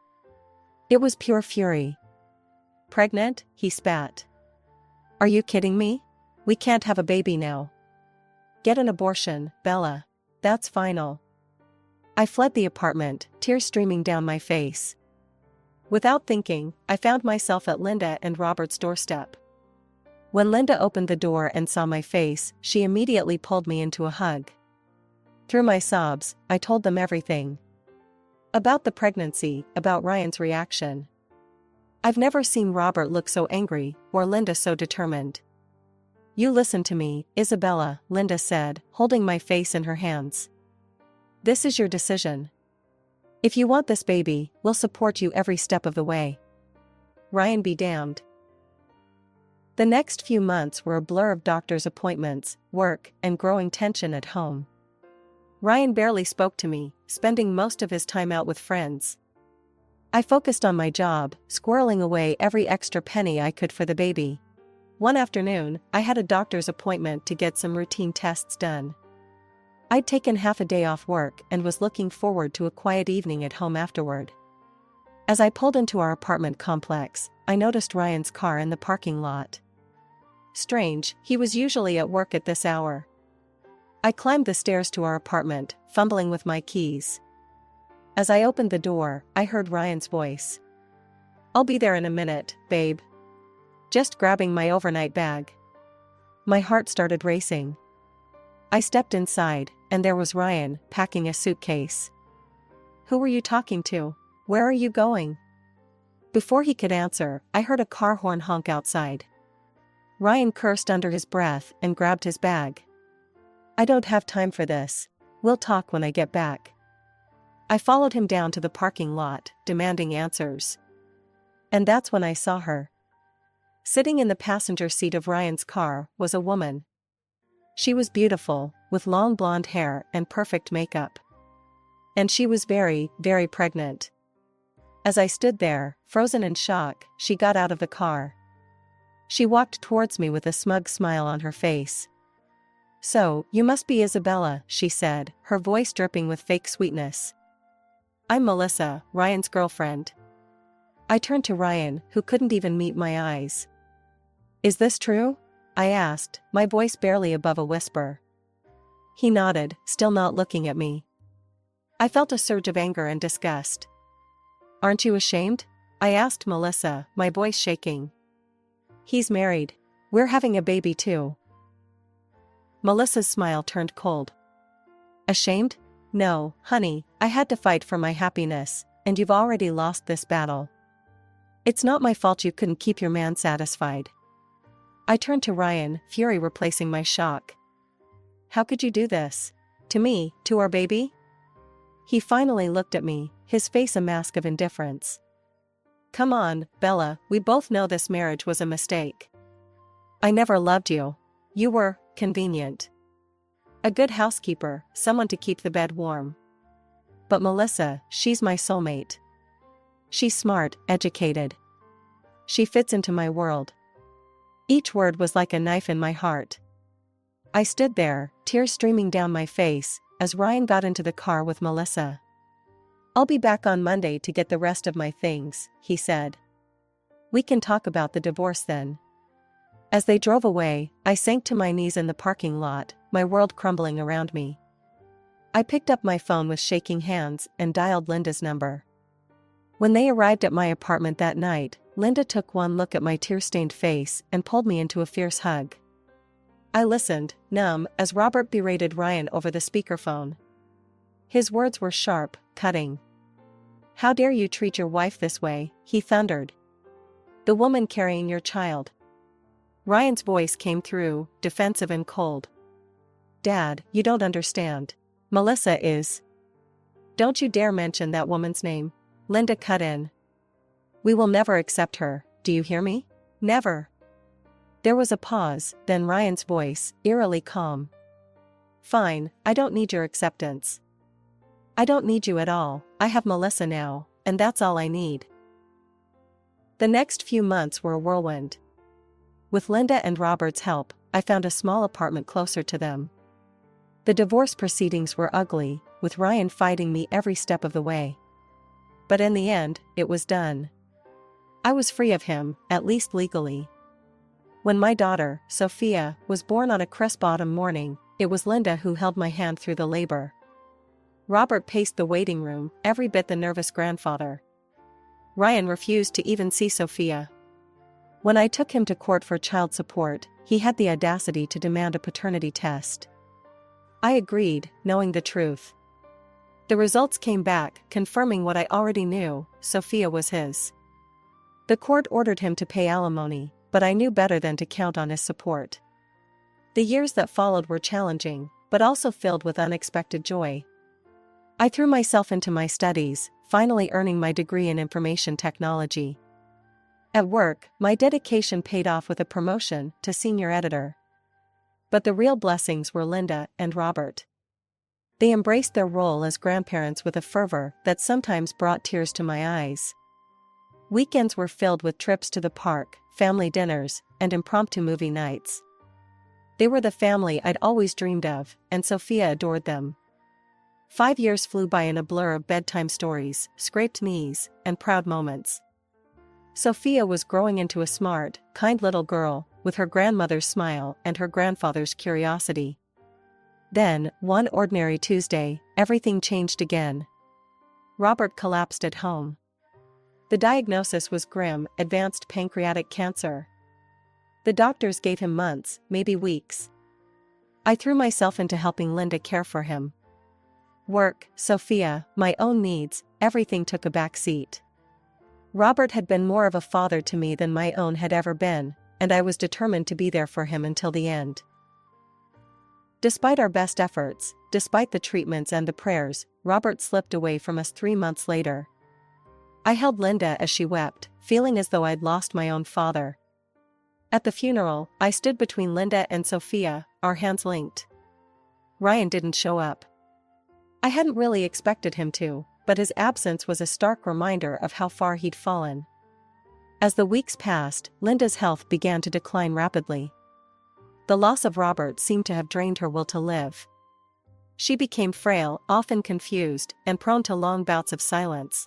It was pure fury. "Pregnant?" he spat. "Are you kidding me? We can't have a baby now. Get an abortion, Bella. That's final." I fled the apartment, tears streaming down my face. Without thinking, I found myself at Linda and Robert's doorstep. When Linda opened the door and saw my face, she immediately pulled me into a hug. Through my sobs, I told them everything. About the pregnancy, about Ryan's reaction. I've never seen Robert look so angry, or Linda so determined. "You listen to me, Isabella," Linda said, holding my face in her hands. "This is your decision. If you want this baby, we'll support you every step of the way. Ryan be damned." The next few months were a blur of doctor's appointments, work, and growing tension at home. Ryan barely spoke to me, spending most of his time out with friends. I focused on my job, squirreling away every extra penny I could for the baby. One afternoon, I had a doctor's appointment to get some routine tests done. I'd taken half a day off work and was looking forward to a quiet evening at home afterward. As I pulled into our apartment complex, I noticed Ryan's car in the parking lot. Strange, he was usually at work at this hour. I climbed the stairs to our apartment, fumbling with my keys. As I opened the door, I heard Ryan's voice. "I'll be there in a minute, babe. Just grabbing my overnight bag." My heart started racing. I stepped inside, and there was Ryan, packing a suitcase. "Who were you talking to? Where are you going?" Before he could answer, I heard a car horn honk outside. Ryan cursed under his breath and grabbed his bag. "I don't have time for this. We'll talk when I get back." I followed him down to the parking lot, demanding answers. And that's when I saw her. Sitting in the passenger seat of Ryan's car was a woman. She was beautiful, with long blonde hair and perfect makeup. And she was very, very pregnant. As I stood there, frozen in shock, she got out of the car. She walked towards me with a smug smile on her face. "So, you must be Isabella," she said, her voice dripping with fake sweetness. "I'm Melissa, Ryan's girlfriend." I turned to Ryan, who couldn't even meet my eyes. "Is this true?" I asked, my voice barely above a whisper. He nodded, still not looking at me. I felt a surge of anger and disgust. "Aren't you ashamed?" I asked Melissa, my voice shaking. "He's married. We're having a baby too." Melissa's smile turned cold. "Ashamed? No, honey, I had to fight for my happiness, and you've already lost this battle. It's not my fault you couldn't keep your man satisfied." I turned to Ryan, fury replacing my shock. "How could you do this? To me, to our baby?" He finally looked at me, his face a mask of indifference. "Come on, Bella, we both know this marriage was a mistake. I never loved you. You were convenient. A good housekeeper, someone to keep the bed warm. But Melissa, she's my soulmate. She's smart, educated. She fits into my world." Each word was like a knife in my heart. I stood there, tears streaming down my face, as Ryan got into the car with Melissa. "I'll be back on Monday to get the rest of my things," he said. "We can talk about the divorce then." As they drove away, I sank to my knees in the parking lot, my world crumbling around me. I picked up my phone with shaking hands and dialed Linda's number. When they arrived at my apartment that night, Linda took one look at my tear-stained face and pulled me into a fierce hug. I listened, numb, as Robert berated Ryan over the speakerphone. His words were sharp, cutting. "How dare you treat your wife this way," he thundered. "The woman carrying your child." Ryan's voice came through, defensive and cold. "Dad, you don't understand. Melissa is..." "Don't you dare mention that woman's name," Linda cut in. "We will never accept her, do you hear me? Never." There was a pause, then Ryan's voice, eerily calm. "Fine, I don't need your acceptance. I don't need you at all, I have Melissa now, and that's all I need." The next few months were a whirlwind. With Linda and Robert's help, I found a small apartment closer to them. The divorce proceedings were ugly, with Ryan fighting me every step of the way. But in the end, it was done. I was free of him, at least legally. When my daughter, Sophia, was born on a crisp autumn morning, it was Linda who held my hand through the labor. Robert paced the waiting room, every bit the nervous grandfather. Ryan refused to even see Sophia. When I took him to court for child support, he had the audacity to demand a paternity test. I agreed, knowing the truth. The results came back, confirming what I already knew: Sophia was his. The court ordered him to pay alimony, but I knew better than to count on his support. The years that followed were challenging, but also filled with unexpected joy. I threw myself into my studies, finally earning my degree in information technology. At work, my dedication paid off with a promotion to senior editor. But the real blessings were Linda and Robert. They embraced their role as grandparents with a fervor that sometimes brought tears to my eyes. Weekends were filled with trips to the park, family dinners, and impromptu movie nights. They were the family I'd always dreamed of, and Sophia adored them. 5 years flew by in a blur of bedtime stories, scraped knees, and proud moments. Sophia was growing into a smart, kind little girl, with her grandmother's smile and her grandfather's curiosity. Then, one ordinary Tuesday, everything changed again. Robert collapsed at home. The diagnosis was grim: advanced pancreatic cancer. The doctors gave him months, maybe weeks. I threw myself into helping Linda care for him. Work, Sophia, my own needs, everything took a back seat. Robert had been more of a father to me than my own had ever been, and I was determined to be there for him until the end. Despite our best efforts, despite the treatments and the prayers, Robert slipped away from us 3 months later. I held Linda as she wept, feeling as though I'd lost my own father. At the funeral, I stood between Linda and Sophia, our hands linked. Ryan didn't show up. I hadn't really expected him to, but his absence was a stark reminder of how far he'd fallen. As the weeks passed, Linda's health began to decline rapidly. The loss of Robert seemed to have drained her will to live. She became frail, often confused, and prone to long bouts of silence.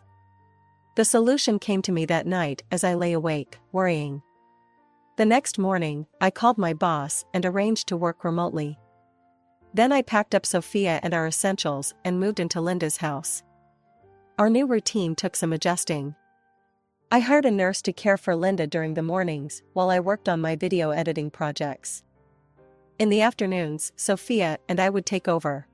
The solution came to me that night as I lay awake, worrying. The next morning, I called my boss and arranged to work remotely. Then I packed up Sophia and our essentials and moved into Linda's house. Our new routine took some adjusting. I hired a nurse to care for Linda during the mornings while I worked on my video editing projects. In the afternoons, Sophia and I would take over.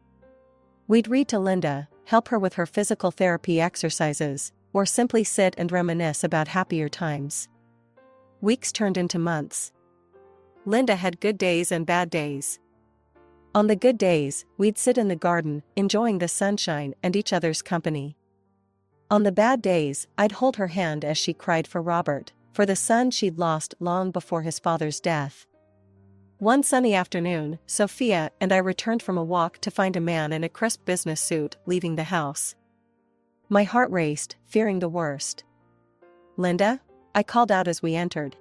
We'd read to Linda, help her with her physical therapy exercises, or simply sit and reminisce about happier times. Weeks turned into months. Linda had good days and bad days. On the good days, we'd sit in the garden, enjoying the sunshine and each other's company. On the bad days, I'd hold her hand as she cried for Robert, for the son she'd lost long before his father's death. One sunny afternoon, Sophia and I returned from a walk to find a man in a crisp business suit leaving the house. My heart raced, fearing the worst. "Linda?" I called out as we entered.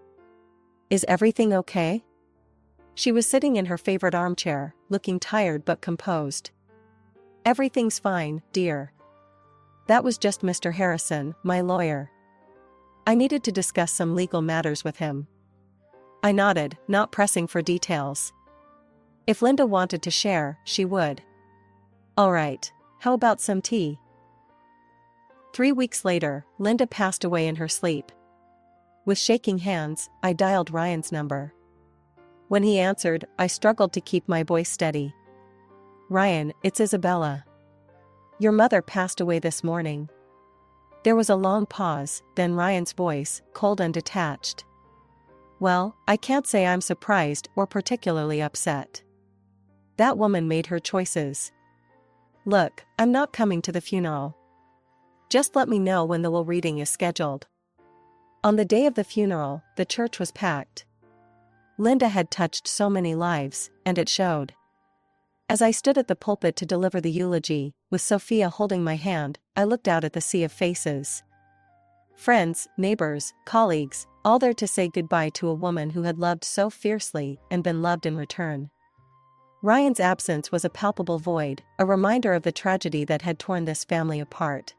"Is everything okay?" She was sitting in her favorite armchair, looking tired but composed. "Everything's fine, dear. That was just Mr. Harrison, my lawyer. I needed to discuss some legal matters with him." I nodded, not pressing for details. If Linda wanted to share, she would. All right, how about some tea? 3 weeks later, Linda passed away in her sleep. With shaking hands, I dialed Ryan's number. When he answered, I struggled to keep my voice steady. Ryan, it's Isabella. Your mother passed away this morning. There was a long pause, then Ryan's voice, cold and detached. Well, I can't say I'm surprised or particularly upset. That woman made her choices. Look, I'm not coming to the funeral. Just let me know when the will reading is scheduled. On the day of the funeral, the church was packed. Linda had touched so many lives, and it showed. As I stood at the pulpit to deliver the eulogy, with Sophia holding my hand, I looked out at the sea of faces. Friends, neighbors, colleagues, all there to say goodbye to a woman who had loved so fiercely and been loved in return. Ryan's absence was a palpable void, a reminder of the tragedy that had torn this family apart.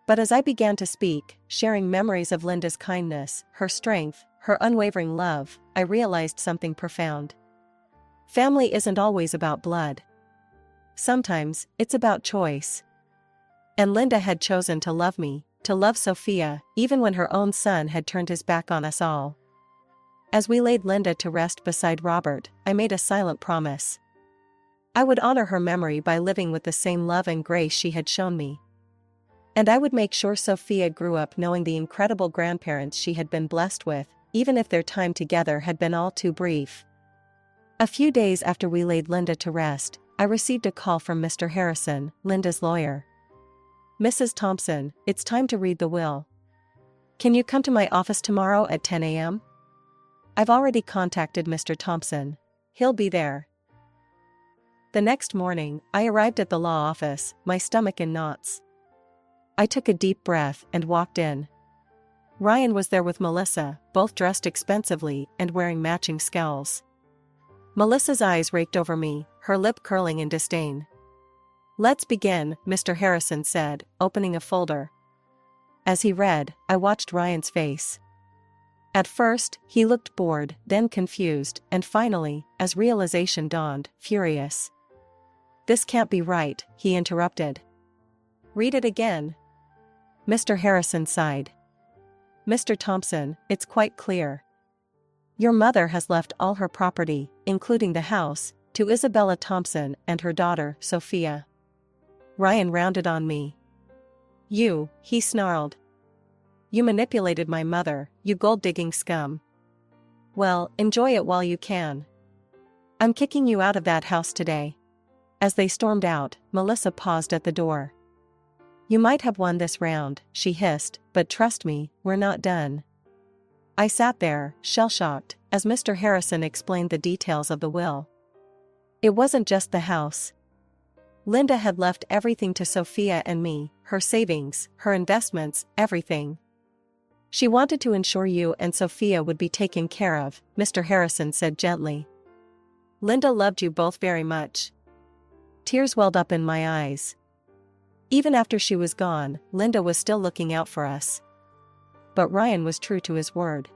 But as I began to speak, sharing memories of Linda's kindness, her strength, her unwavering love, I realized something profound. Family isn't always about blood. Sometimes, it's about choice. And Linda had chosen to love me, to love Sophia, even when her own son had turned his back on us all. As we laid Linda to rest beside Robert, I made a silent promise. I would honor her memory by living with the same love and grace she had shown me. And I would make sure Sophia grew up knowing the incredible grandparents she had been blessed with, even if their time together had been all too brief. A few days after we laid Linda to rest, I received a call from Mr. Harrison, Linda's lawyer. Mrs. Thompson, it's time to read the will. Can you come to my office tomorrow at 10 a.m.? I've already contacted Mr. Thompson. He'll be there. The next morning, I arrived at the law office, my stomach in knots. I took a deep breath and walked in. Ryan was there with Melissa, both dressed expensively and wearing matching scowls. Melissa's eyes raked over me, her lip curling in disdain. Let's begin, Mr. Harrison said, opening a folder. As he read, I watched Ryan's face. At first, he looked bored, then confused, and finally, as realization dawned, furious. This can't be right, he interrupted. Read it again. Mr. Harrison sighed. Mr. Thompson, it's quite clear. Your mother has left all her property, including the house, to Isabella Thompson and her daughter, Sophia. Ryan rounded on me. You, he snarled. You manipulated my mother, you gold-digging scum. Well, enjoy it while you can. I'm kicking you out of that house today. As they stormed out, Melissa paused at the door. You might have won this round, she hissed, but trust me, we're not done. I sat there, shell-shocked, as Mr. Harrison explained the details of the will. It wasn't just the house. Linda had left everything to Sophia and me, her savings, her investments, everything. She wanted to ensure you and Sophia would be taken care of, Mr. Harrison said gently. Linda loved you both very much. Tears welled up in my eyes. Even after she was gone, Linda was still looking out for us. But Ryan was true to his word.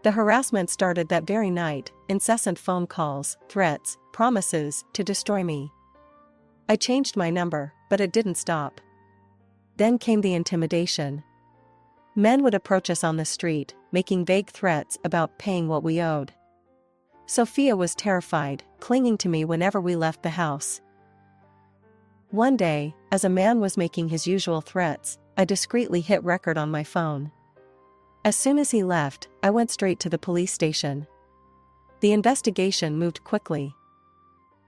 The harassment started that very night, incessant phone calls, threats, promises to destroy me. I changed my number, but it didn't stop. Then came the intimidation. Men would approach us on the street, making vague threats about paying what we owed. Sophia was terrified, clinging to me whenever we left the house. One day, as a man was making his usual threats, I discreetly hit record on my phone. As soon as he left, I went straight to the police station. The investigation moved quickly.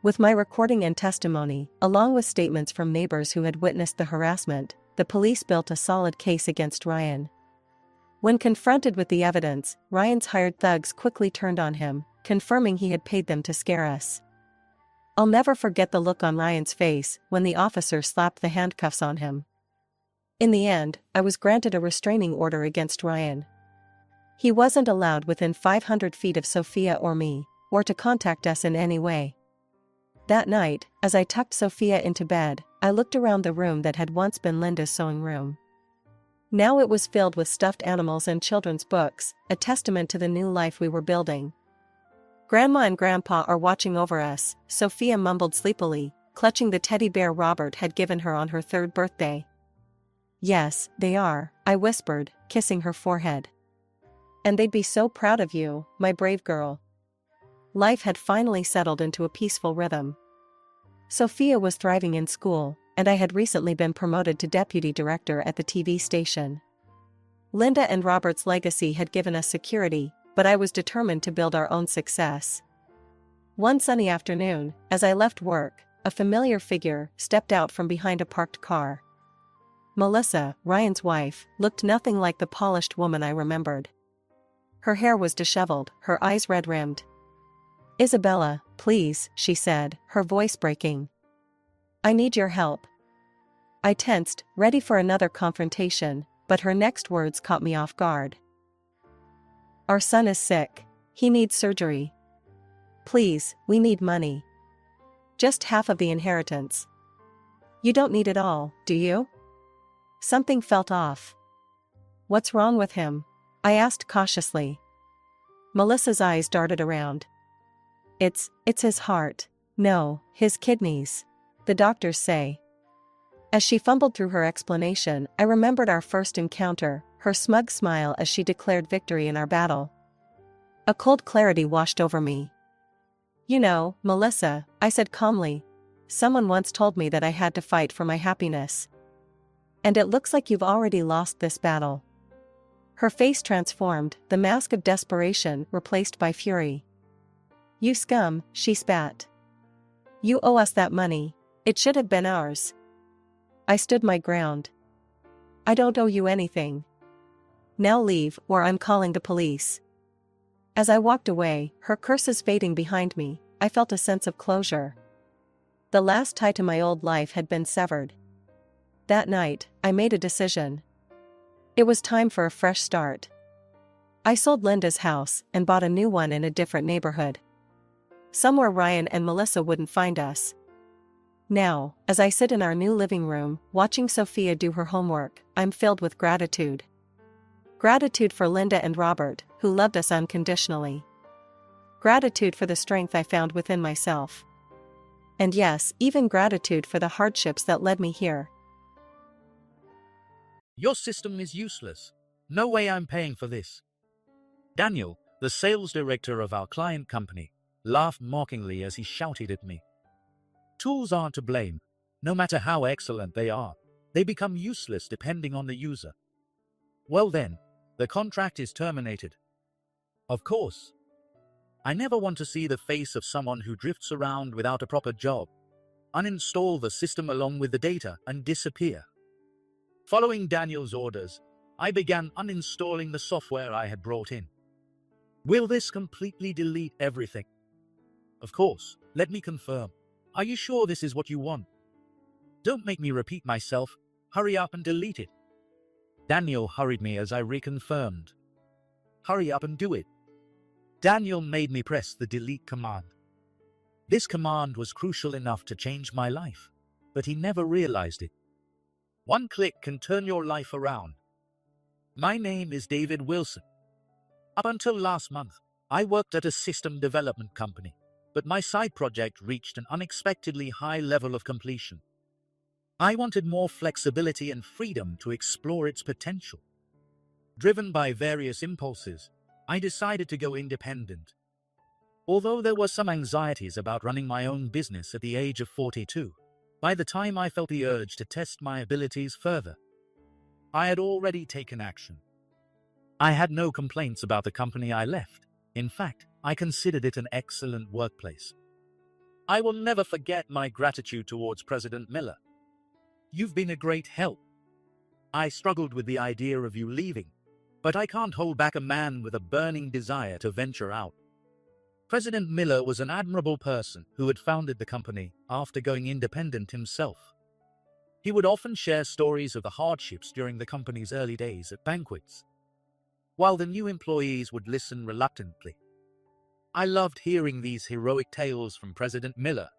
With my recording and testimony, along with statements from neighbors who had witnessed the harassment, the police built a solid case against Ryan. When confronted with the evidence, Ryan's hired thugs quickly turned on him, confirming he had paid them to scare us. I'll never forget the look on Ryan's face when the officer slapped the handcuffs on him. In the end, I was granted a restraining order against Ryan. He wasn't allowed within 500 feet of Sophia or me, or to contact us in any way. That night, as I tucked Sophia into bed, I looked around the room that had once been Linda's sewing room. Now it was filled with stuffed animals and children's books, a testament to the new life we were building. Grandma and Grandpa are watching over us, Sophia mumbled sleepily, clutching the teddy bear Robert had given her on her 3rd birthday. Yes, they are, I whispered, kissing her forehead. And they'd be so proud of you, my brave girl. Life had finally settled into a peaceful rhythm. Sophia was thriving in school, and I had recently been promoted to deputy director at the TV station. Linda and Robert's legacy had given us security, but I was determined to build our own success. One sunny afternoon, as I left work, a familiar figure stepped out from behind a parked car. Melissa, Ryan's wife, looked nothing like the polished woman I remembered. Her hair was disheveled, her eyes red-rimmed. "Isabella, please," she said, her voice breaking. "I need your help." I tensed, ready for another confrontation, but her next words caught me off guard. "Our son is sick. He needs surgery. Please, we need money. Just half of the inheritance." "You don't need it all, do you?" Something felt off. "What's wrong with him?" I asked cautiously. Melissa's eyes darted around. It's his heart. No, his kidneys. The doctors say." As she fumbled through her explanation, I remembered our first encounter, her smug smile as she declared victory in our battle. A cold clarity washed over me. "You know, Melissa," I said calmly, "someone once told me that I had to fight for my happiness. And it looks like you've already lost this battle." Her face transformed, the mask of desperation replaced by fury. "You scum," she spat. "You owe us that money. It should have been ours." I stood my ground. "I don't owe you anything. Now leave, or I'm calling the police." As I walked away, her curses fading behind me, I felt a sense of closure. The last tie to my old life had been severed. That night, I made a decision. It was time for a fresh start. I sold Linda's house and bought a new one in a different neighborhood. Somewhere Ryan and Melissa wouldn't find us. Now, as I sit in our new living room, watching Sophia do her homework, I'm filled with gratitude. Gratitude for Linda and Robert, who loved us unconditionally. Gratitude for the strength I found within myself. And yes, even gratitude for the hardships that led me here. "Your system is useless. No way I'm paying for this." Daniel, the sales director of our client company, laughed mockingly as he shouted at me. "Tools aren't to blame. No matter how excellent they are, they become useless depending on the user." "Well then, the contract is terminated." "Of course. I never want to see the face of someone who drifts around without a proper job, uninstall the system along with the data, and disappear." Following Daniel's orders, I began uninstalling the software I had brought in. "Will this completely delete everything?" "Of course. Let me confirm. Are you sure this is what you want?" "Don't make me repeat myself. Hurry up and delete it." Daniel hurried me as I reconfirmed. "Hurry up and do it." Daniel made me press the delete command. This command was crucial enough to change my life, but he never realized it. One click can turn your life around. My name is David Wilson. Up until last month, I worked at a system development company, but my side project reached an unexpectedly high level of completion. I wanted more flexibility and freedom to explore its potential. Driven by various impulses, I decided to go independent. Although there were some anxieties about running my own business at the age of 42, by the time I felt the urge to test my abilities further, I had already taken action. I had no complaints about the company I left. In fact, I considered it an excellent workplace. I will never forget my gratitude towards President Miller. "You've been a great help. I struggled with the idea of you leaving, but I can't hold back a man with a burning desire to venture out." President Miller was an admirable person who had founded the company after going independent himself. He would often share stories of the hardships during the company's early days at banquets, while the new employees would listen reluctantly. I loved hearing these heroic tales from President Miller,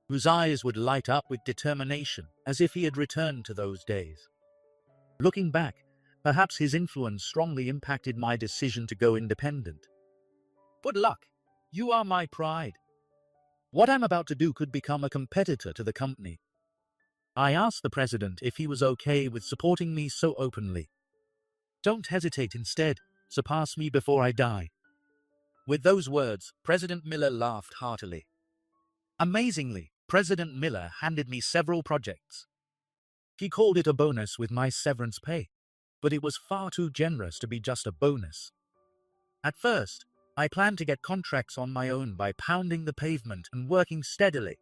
whose eyes would light up with determination as if he had returned to those days. Looking back, Perhaps his influence strongly impacted my decision to go independent. Good luck. You are my pride. What I'm about to do could become a competitor to the company. I asked the president if he was okay with supporting me so openly. Don't hesitate, instead, surpass me before I die. With those words, President Miller laughed heartily. Amazingly, President Miller handed me several projects. He called it a bonus with my severance pay, but it was far too generous to be just a bonus. At first, I planned to get contracts on my own by pounding the pavement and working steadily.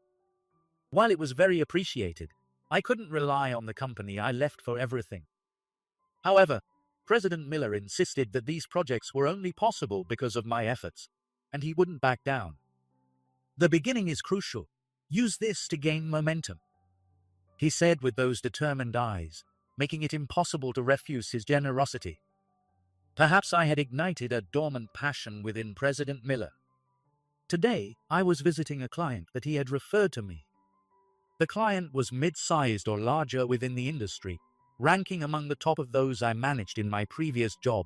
While it was very appreciated, I couldn't rely on the company I left for everything. However, President Miller insisted that these projects were only possible because of my efforts, and he wouldn't back down. The beginning is crucial. Use this to gain momentum, he said with those determined eyes, making it impossible to refuse his generosity. Perhaps I had ignited a dormant passion within President Miller. Today, I was visiting a client that he had referred to me. The client was mid-sized or larger within the industry, ranking among the top of those I managed in my previous job.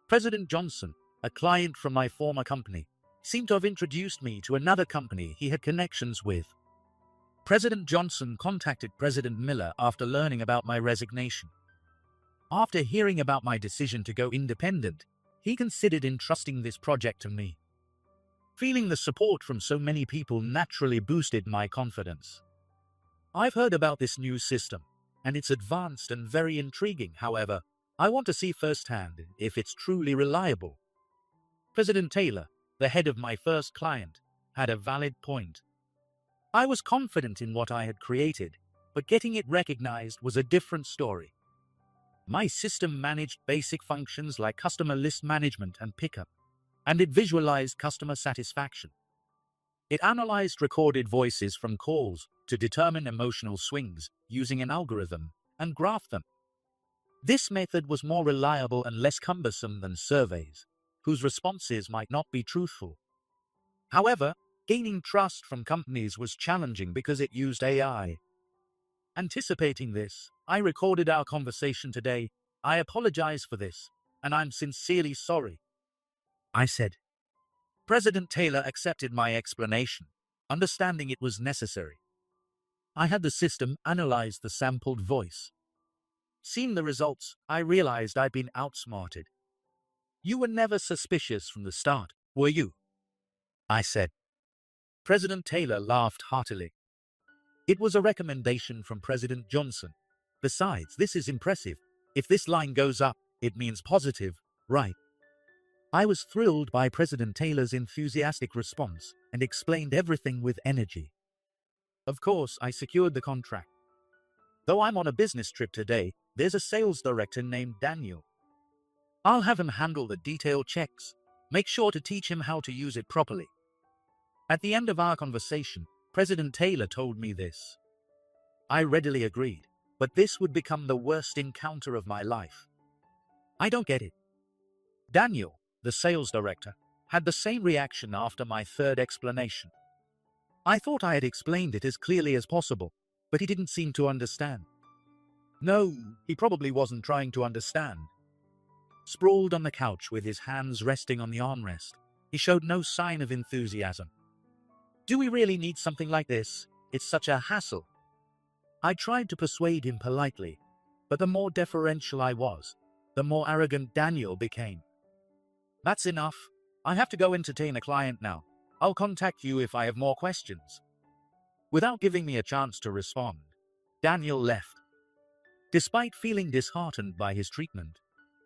President Johnson, a client from my former company, seemed to have introduced me to another company he had connections with. President Johnson contacted President Miller after learning about my resignation. After hearing about my decision to go independent, he considered entrusting this project to me. Feeling the support from so many people naturally boosted my confidence. I've heard about this new system, and it's advanced and very intriguing. However, I want to see firsthand if it's truly reliable. President Taylor, the head of my first client, had a valid point. I was confident in what I had created, but getting it recognized was a different story. My system managed basic functions like customer list management and pickup, and it visualized customer satisfaction. It analyzed recorded voices from calls to determine emotional swings using an algorithm and graphed them. This method was more reliable and less cumbersome than surveys, whose responses might not be truthful. However, gaining trust from companies was challenging because it used AI. Anticipating this, I recorded our conversation today. I apologize for this, and I'm sincerely sorry, I said. President Taylor accepted my explanation, understanding it was necessary. I had the system analyze the sampled voice. Seeing the results, I realized I'd been outsmarted. You were never suspicious from the start, were you? I said. President Taylor laughed heartily. It was a recommendation from President Johnson. Besides, this is impressive. If this line goes up, it means positive, right? I was thrilled by President Taylor's enthusiastic response and explained everything with energy. Of course, I secured the contract. Though I'm on a business trip today, there's a sales director named Daniel. I'll have him handle the detailed checks. Make sure to teach him how to use it properly. At the end of our conversation, President Taylor told me this. I readily agreed, but this would become the worst encounter of my life. I don't get it. Daniel, the sales director, had the same reaction after my third explanation. I thought I had explained it as clearly as possible, but he didn't seem to understand. No, he probably wasn't trying to understand. Sprawled on the couch with his hands resting on the armrest, he showed no sign of enthusiasm. Do we really need something like this? It's such a hassle. I tried to persuade him politely, but the more deferential I was, the more arrogant Daniel became. That's enough. I have to go entertain a client now. I'll contact you if I have more questions. Without giving me a chance to respond, Daniel left. Despite feeling disheartened by his treatment,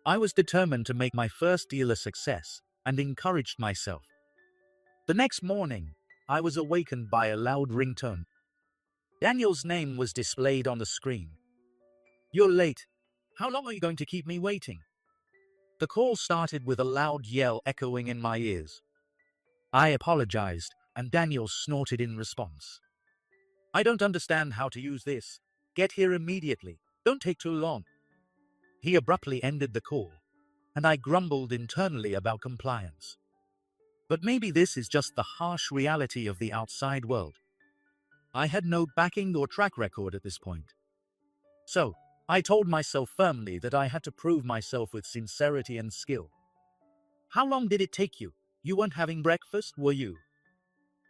I was determined to make my first deal a success and encouraged myself. The next morning, I was awakened by a loud ringtone. Daniel's name was displayed on the screen. You're late. How long are you going to keep me waiting? The call started with a loud yell echoing in my ears. I apologized, and Daniel snorted in response. I don't understand how to use this. Get here immediately. Don't take too long. He abruptly ended the call, and I grumbled internally about compliance. But maybe this is just the harsh reality of the outside world. I had no backing or track record at this point. So, I told myself firmly that I had to prove myself with sincerity and skill. How long did it take you? You weren't having breakfast, were you?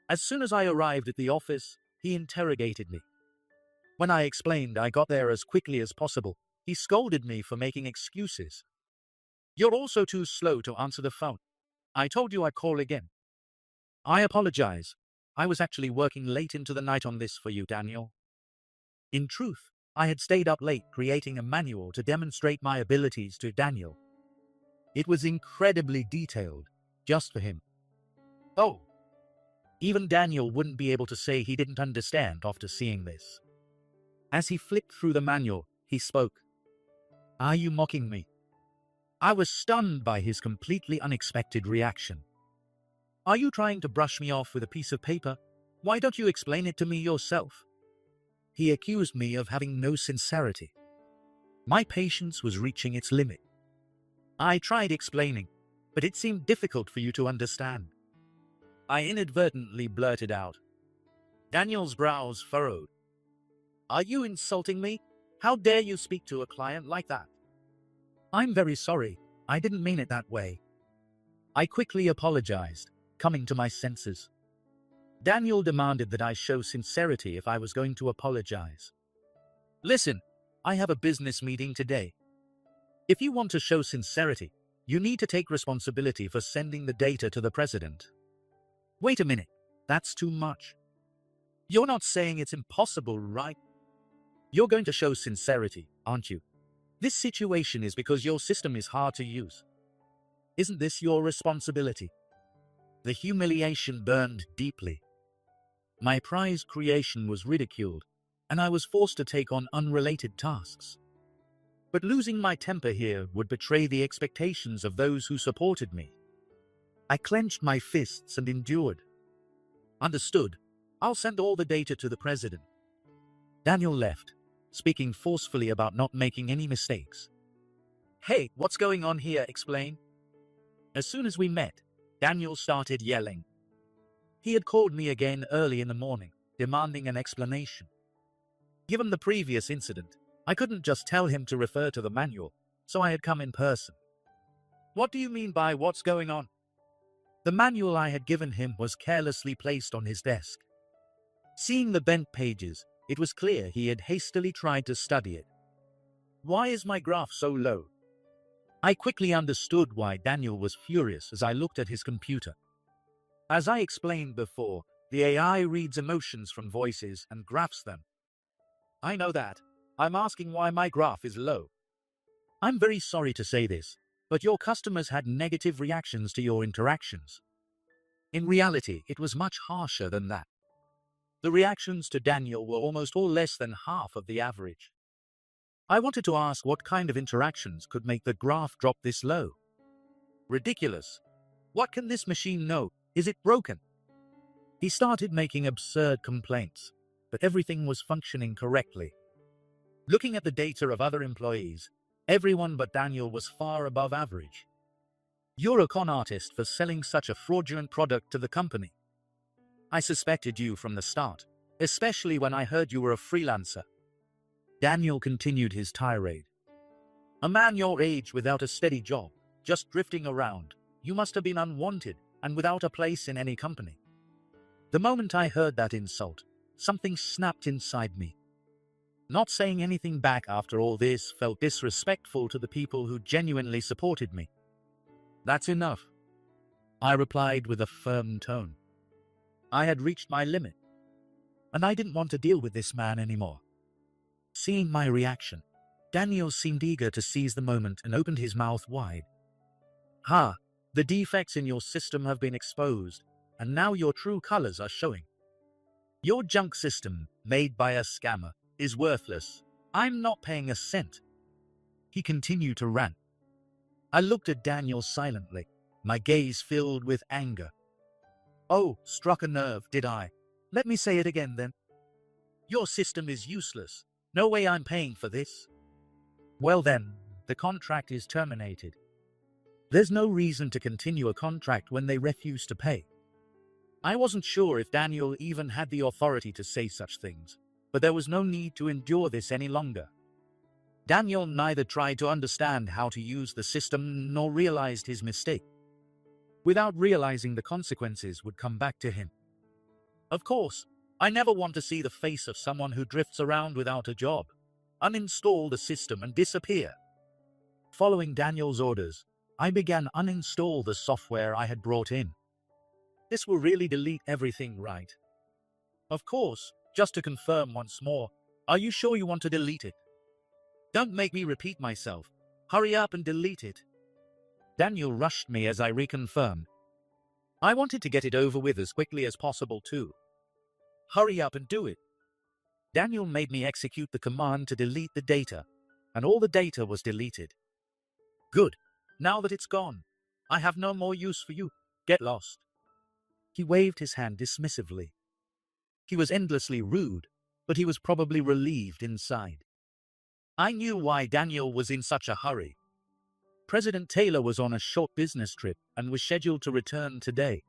As soon as I arrived at the office, he interrogated me. When I explained I got there as quickly as possible, he scolded me for making excuses. You're also too slow to answer the phone. I told you I'd call again. I apologize. I was actually working late into the night on this for you, Daniel. In truth, I had stayed up late creating a manual to demonstrate my abilities to Daniel. It was incredibly detailed, just for him. Oh, even Daniel wouldn't be able to say he didn't understand after seeing this. As he flipped through the manual, he spoke. Are you mocking me? I was stunned by his completely unexpected reaction. Are you trying to brush me off with a piece of paper? Why don't you explain it to me yourself? He accused me of having no sincerity. My patience was reaching its limit. I tried explaining, but it seemed difficult for you to understand. I inadvertently blurted out. Daniel's brows furrowed. Are you insulting me? How dare you speak to a client like that? I'm very sorry. I didn't mean it that way. I quickly apologized, coming to my senses. Daniel demanded that I show sincerity if I was going to apologize. Listen, I have a business meeting today. If you want to show sincerity, you need to take responsibility for sending the data to the president. Wait a minute, that's too much. You're not saying it's impossible, right? You're going to show sincerity, aren't you? This situation is because your system is hard to use. Isn't this your responsibility? The humiliation burned deeply. My prized creation was ridiculed, and I was forced to take on unrelated tasks. But losing my temper here would betray the expectations of those who supported me. I clenched my fists and endured. Understood. I'll send all the data to the president. Daniel left, speaking forcefully about not making any mistakes. Hey, what's going on here? Explain. As soon as we met, Daniel started yelling. He had called me again early in the morning, demanding an explanation. Given the previous incident, I couldn't just tell him to refer to the manual, so I had come in person. What do you mean by what's going on? The manual I had given him was carelessly placed on his desk. Seeing the bent pages, it was clear he had hastily tried to study it. Why is my graph so low? I quickly understood why Daniel was furious as I looked at his computer. As I explained before, the AI reads emotions from voices and graphs them. I know that. I'm asking why my graph is low. I'm very sorry to say this, but your customers had negative reactions to your interactions. In reality, it was much harsher than that. The reactions to Daniel were almost all less than half of the average. I wanted to ask what kind of interactions could make the graph drop this low. Ridiculous. What can this machine know? Is it broken? He started making absurd complaints, but everything was functioning correctly. Looking at the data of other employees, everyone but Daniel was far above average. You're a con artist for selling such a fraudulent product to the company. I suspected you from the start, especially when I heard you were a freelancer. Daniel continued his tirade. A man your age without a steady job, just drifting around, you must have been unwanted and without a place in any company. The moment I heard that insult, something snapped inside me. Not saying anything back after all this felt disrespectful to the people who genuinely supported me. That's enough, I replied with a firm tone. I had reached my limit, and I didn't want to deal with this man anymore. Seeing my reaction, Daniel seemed eager to seize the moment and opened his mouth wide. The defects in your system have been exposed, and now your true colors are showing. Your junk system, made by a scammer, is worthless. I'm not paying a cent. He continued to rant. I looked at Daniel silently, my gaze filled with anger. Oh, struck a nerve, did I? Let me say it again then. Your system is useless. No way I'm paying for this. Well then, the contract is terminated. There's no reason to continue a contract when they refuse to pay. I wasn't sure if Daniel even had the authority to say such things, but there was no need to endure this any longer. Daniel neither tried to understand how to use the system nor realized his mistake. Without realizing the consequences would come back to him. Of course, I never want to see the face of someone who drifts around without a job, uninstall the system and disappear. Following Daniel's orders, I began uninstall the software I had brought in. This will really delete everything, right? Of course, just to confirm once more, are you sure you want to delete it? Don't make me repeat myself. Hurry up and delete it. Daniel rushed me as I reconfirmed. I wanted to get it over with as quickly as possible too. Hurry up and do it. Daniel made me execute the command to delete the data, and all the data was deleted. Good. Now that it's gone, I have no more use for you. Get lost. He waved his hand dismissively. He was endlessly rude, but he was probably relieved inside. I knew why Daniel was in such a hurry. President Taylor was on a short business trip and was scheduled to return today.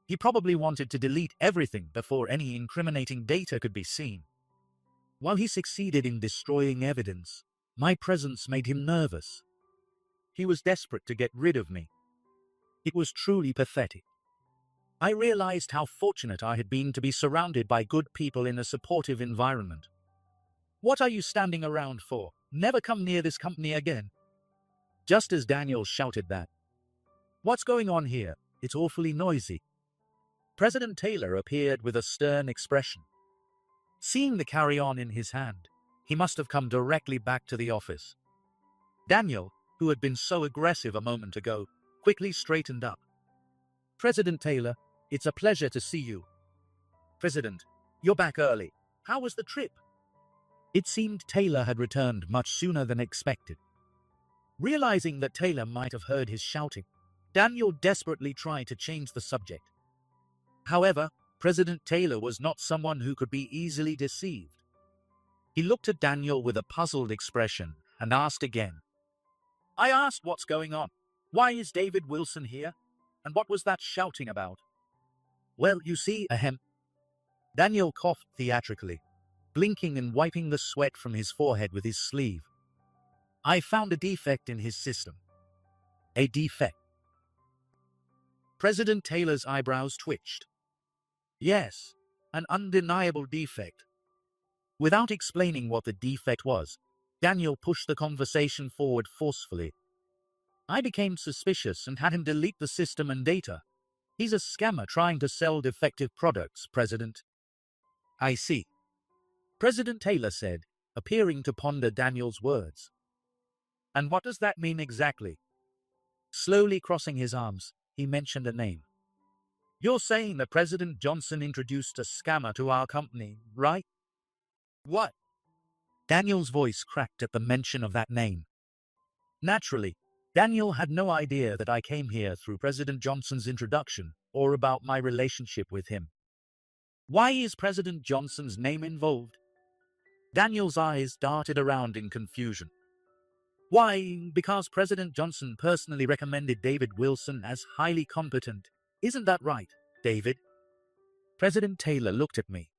He probably wanted to delete everything before any incriminating data could be seen. While he succeeded in destroying evidence, my presence made him nervous. He was desperate to get rid of me. It was truly pathetic. I realized how fortunate I had been to be surrounded by good people in a supportive environment. What are you standing around for? Never come near this company again. Just as Daniel shouted that. What's going on here? It's awfully noisy. President Taylor appeared with a stern expression. Seeing the carry-on in his hand, he must have come directly back to the office. Daniel, who had been so aggressive a moment ago, quickly straightened up. President Taylor, it's a pleasure to see you. President, you're back early. How was the trip? It seemed Taylor had returned much sooner than expected. Realizing that Taylor might have heard his shouting, Daniel desperately tried to change the subject. However, President Taylor was not someone who could be easily deceived. He looked at Daniel with a puzzled expression and asked again. I asked what's going on. Why is David Wilson here? And what was that shouting about? Well, you see, Daniel coughed theatrically, blinking and wiping the sweat from his forehead with his sleeve. I found a defect in his system. A defect. President Taylor's eyebrows twitched. Yes, an undeniable defect. Without explaining what the defect was, Daniel pushed the conversation forward forcefully. I became suspicious and had him delete the system and data. He's a scammer trying to sell defective products, President. I see. President Taylor said, appearing to ponder Daniel's words. And what does that mean exactly? Slowly crossing his arms, he mentioned a name. You're saying that President Johnson introduced a scammer to our company, right? What? Daniel's voice cracked at the mention of that name. Naturally, Daniel had no idea that I came here through President Johnson's introduction or about my relationship with him. Why is President Johnson's name involved? Daniel's eyes darted around in confusion. Why, because President Johnson personally recommended David Wilson as highly competent. Isn't that right, David? President Taylor looked at me.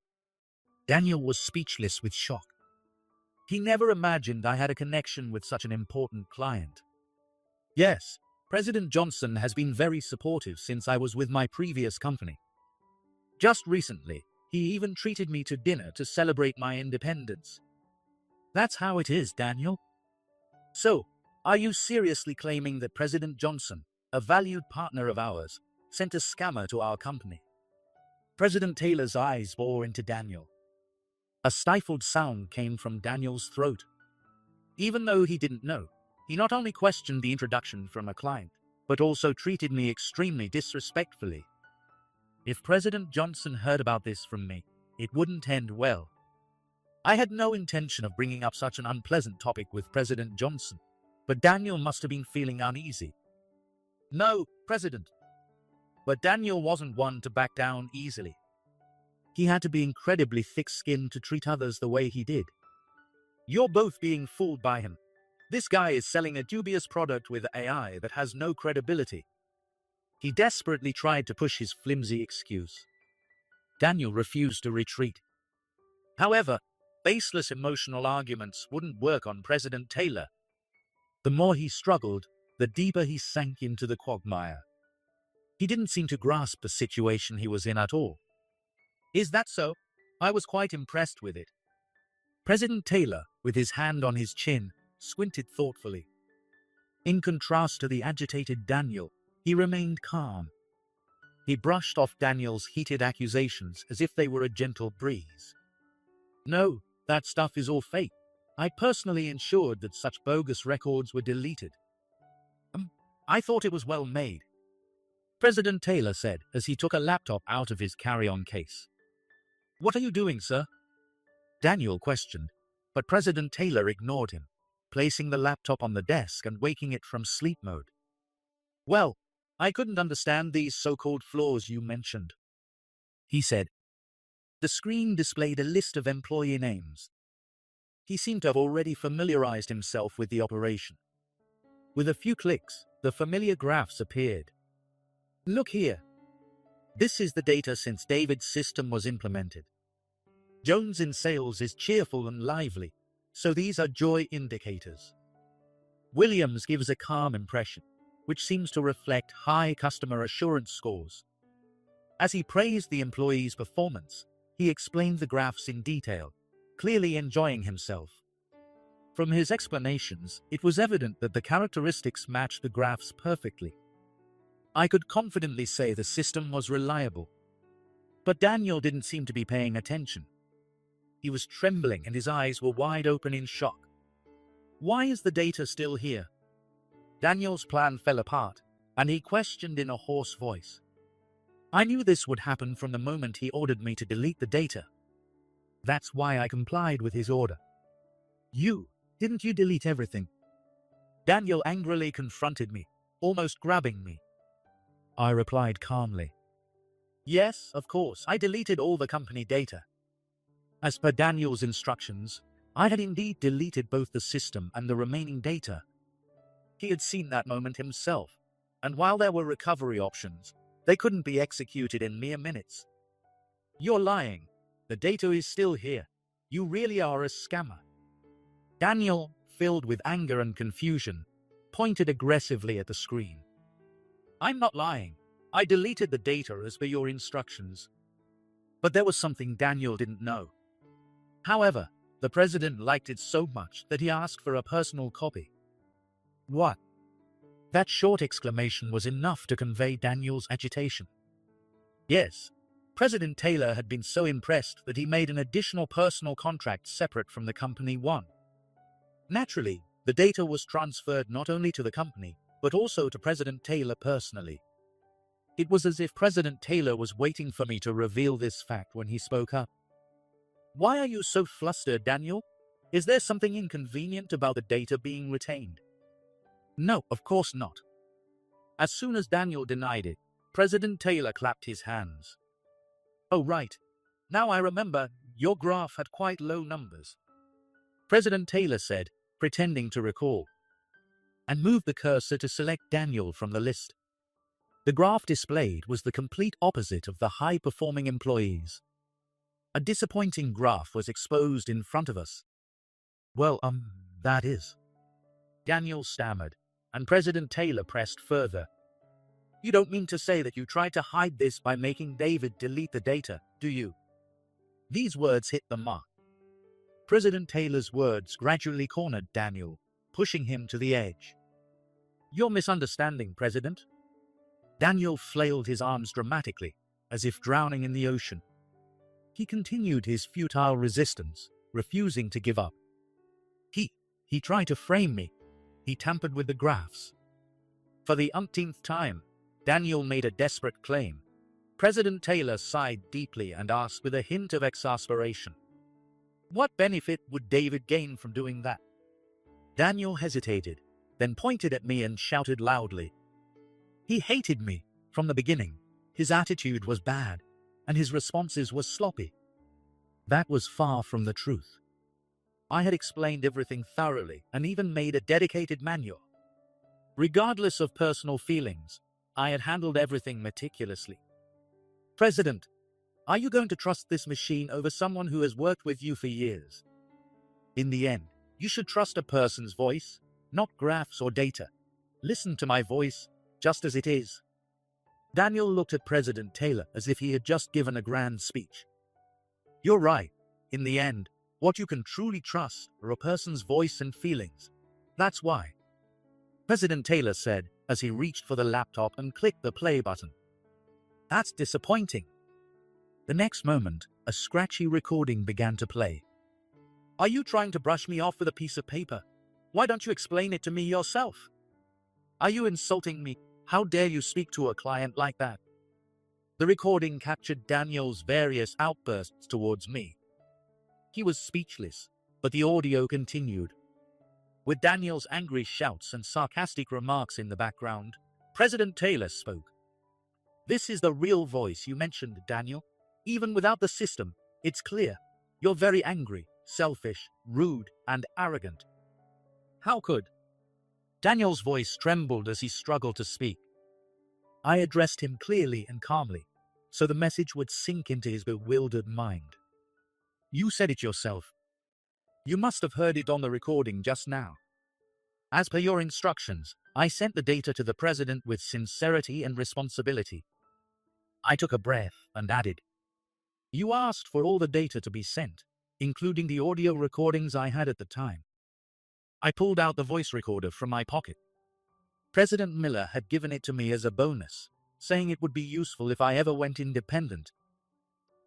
Daniel was speechless with shock. He never imagined I had a connection with such an important client. Yes, President Johnson has been very supportive since I was with my previous company. Just recently, he even treated me to dinner to celebrate my independence. That's how it is, Daniel. So, are you seriously claiming that President Johnson, a valued partner of ours, sent a scammer to our company? President Taylor's eyes bore into Daniel. A stifled sound came from Daniel's throat. Even though he didn't know, he not only questioned the introduction from a client, but also treated me extremely disrespectfully. If President Johnson heard about this from me, it wouldn't end well. I had no intention of bringing up such an unpleasant topic with President Johnson, but Daniel must have been feeling uneasy. No, President. But Daniel wasn't one to back down easily. He had to be incredibly thick-skinned to treat others the way he did. You're both being fooled by him. This guy is selling a dubious product with AI that has no credibility. He desperately tried to push his flimsy excuse. Daniel refused to retreat. However, Baseless emotional arguments wouldn't work on President Taylor. The more he struggled, the deeper he sank into the quagmire. He didn't seem to grasp the situation he was in at all. Is that so? I was quite impressed with it. President Taylor, with his hand on his chin, squinted thoughtfully. In contrast to the agitated Daniel, he remained calm. He brushed off Daniel's heated accusations as if they were a gentle breeze. No, that stuff is all fake. I personally ensured that such bogus records were deleted. I thought it was well made, President Taylor said as he took a laptop out of his carry-on case. What are you doing, sir? Daniel questioned, but President Taylor ignored him, placing the laptop on the desk and waking it from sleep mode. Well, I couldn't understand these so-called flaws you mentioned, he said. The screen displayed a list of employee names. He seemed to have already familiarized himself with the operation. With a few clicks, the familiar graphs appeared. Look here. This is the data since David's system was implemented. Jones in sales is cheerful and lively, so these are joy indicators. Williams gives a calm impression, which seems to reflect high customer assurance scores. As he praised the employee's performance, he explained the graphs in detail, clearly enjoying himself. From his explanations, it was evident that the characteristics matched the graphs perfectly. I could confidently say the system was reliable. But Daniel didn't seem to be paying attention. He was trembling and his eyes were wide open in shock. Why is the data still here? Daniel's plan fell apart, and he questioned in a hoarse voice. I knew this would happen from the moment he ordered me to delete the data. That's why I complied with his order. Didn't you delete everything? Daniel angrily confronted me, almost grabbing me. I replied calmly. Yes, of course, I deleted all the company data. As per Daniel's instructions, I had indeed deleted both the system and the remaining data. He had seen that moment himself, and while there were recovery options, they couldn't be executed in mere minutes. You're lying. The data is still here. You really are a scammer. Daniel, filled with anger and confusion, pointed aggressively at the screen. I'm not lying. I deleted the data as per your instructions. But there was something Daniel didn't know. However, the president liked it so much that he asked for a personal copy. What? That short exclamation was enough to convey Daniel's agitation. Yes, President Taylor had been so impressed that he made an additional personal contract separate from the company one. Naturally, the data was transferred not only to the company, but also to President Taylor personally. It was as if President Taylor was waiting for me to reveal this fact when he spoke up. Why are you so flustered, Daniel? Is there something inconvenient about the data being retained? No, of course not. As soon as Daniel denied it, President Taylor clapped his hands. Oh, right. Now I remember, your graph had quite low numbers. President Taylor said, pretending to recall, and moved the cursor to select Daniel from the list. The graph displayed was the complete opposite of the high-performing employees. A disappointing graph was exposed in front of us. Well, that is. Daniel stammered, and President Taylor pressed further. You don't mean to say that you tried to hide this by making David delete the data, do you? These words hit the mark. President Taylor's words gradually cornered Daniel, pushing him to the edge. You're misunderstanding, President. Daniel flailed his arms dramatically, as if drowning in the ocean. He continued his futile resistance, refusing to give up. He tried to frame me. He tampered with the graphs. For the umpteenth time, Daniel made a desperate claim. President Taylor sighed deeply and asked with a hint of exasperation, what benefit would David gain from doing that? Daniel hesitated, then pointed at me and shouted loudly. He hated me from the beginning. His attitude was bad, and his responses were sloppy. That was far from the truth. I had explained everything thoroughly and even made a dedicated manual. Regardless of personal feelings, I had handled everything meticulously. President, are you going to trust this machine over someone who has worked with you for years? In the end, you should trust a person's voice, not graphs or data. Listen to my voice, just as it is. Daniel looked at President Taylor as if he had just given a grand speech. You're right. In the end, what you can truly trust are a person's voice and feelings. That's why. President Taylor said as he reached for the laptop and clicked the play button. That's disappointing. The next moment, a scratchy recording began to play. Are you trying to brush me off with a piece of paper? Why don't you explain it to me yourself? Are you insulting me? How dare you speak to a client like that? The recording captured Daniel's various outbursts towards me. He was speechless, but the audio continued. With Daniel's angry shouts and sarcastic remarks in the background, President Taylor spoke. This is the real voice you mentioned, Daniel. Even without the system, it's clear. You're very angry, selfish, rude, and arrogant. How could? Daniel's voice trembled as he struggled to speak. I addressed him clearly and calmly, so the message would sink into his bewildered mind. You said it yourself. You must have heard it on the recording just now. As per your instructions, I sent the data to the president with sincerity and responsibility. I took a breath and added, You asked for all the data to be sent, including the audio recordings I had at the time. I pulled out the voice recorder from my pocket. President Miller had given it to me as a bonus, saying it would be useful if I ever went independent.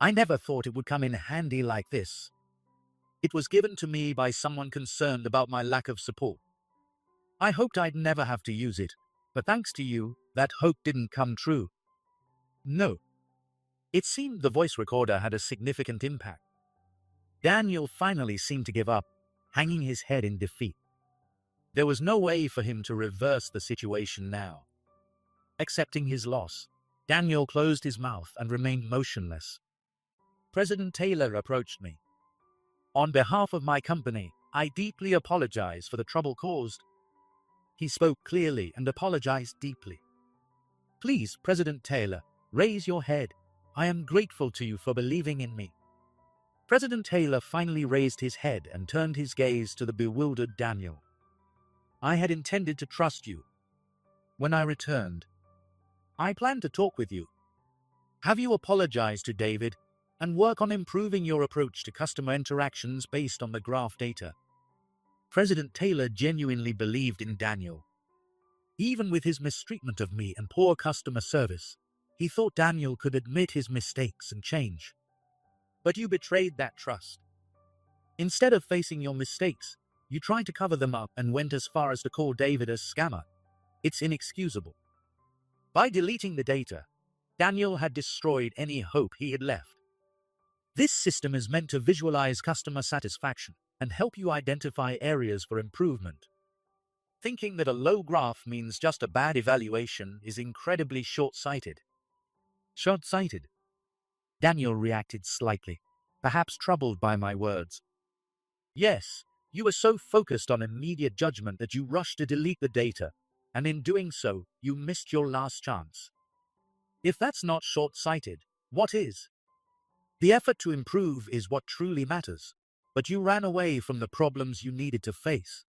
I never thought it would come in handy like this. It was given to me by someone concerned about my lack of support. I hoped I'd never have to use it, but thanks to you, that hope didn't come true. No. It seemed the voice recorder had a significant impact. Daniel finally seemed to give up, hanging his head in defeat. There was no way for him to reverse the situation now. Accepting his loss, Daniel closed his mouth and remained motionless. President Taylor approached me. On behalf of my company, I deeply apologize for the trouble caused. He spoke clearly and apologized deeply. Please, President Taylor, raise your head. I am grateful to you for believing in me. President Taylor finally raised his head and turned his gaze to the bewildered Daniel. I had intended to trust you. When I returned, I planned to talk with you. Have you apologized to David and work on improving your approach to customer interactions based on the graph data? President Taylor genuinely believed in Daniel. Even with his mistreatment of me and poor customer service, he thought Daniel could admit his mistakes and change. But you betrayed that trust. Instead of facing your mistakes, you tried to cover them up and went as far as to call David a scammer. It's inexcusable. By deleting the data, Daniel had destroyed any hope he had left. This system is meant to visualize customer satisfaction and help you identify areas for improvement. Thinking that a low graph means just a bad evaluation is incredibly short-sighted. Short-sighted? Daniel reacted slightly, perhaps troubled by my words. Yes, you were so focused on immediate judgment that you rushed to delete the data, and in doing so, you missed your last chance. If that's not short-sighted, what is? The effort to improve is what truly matters, but you ran away from the problems you needed to face.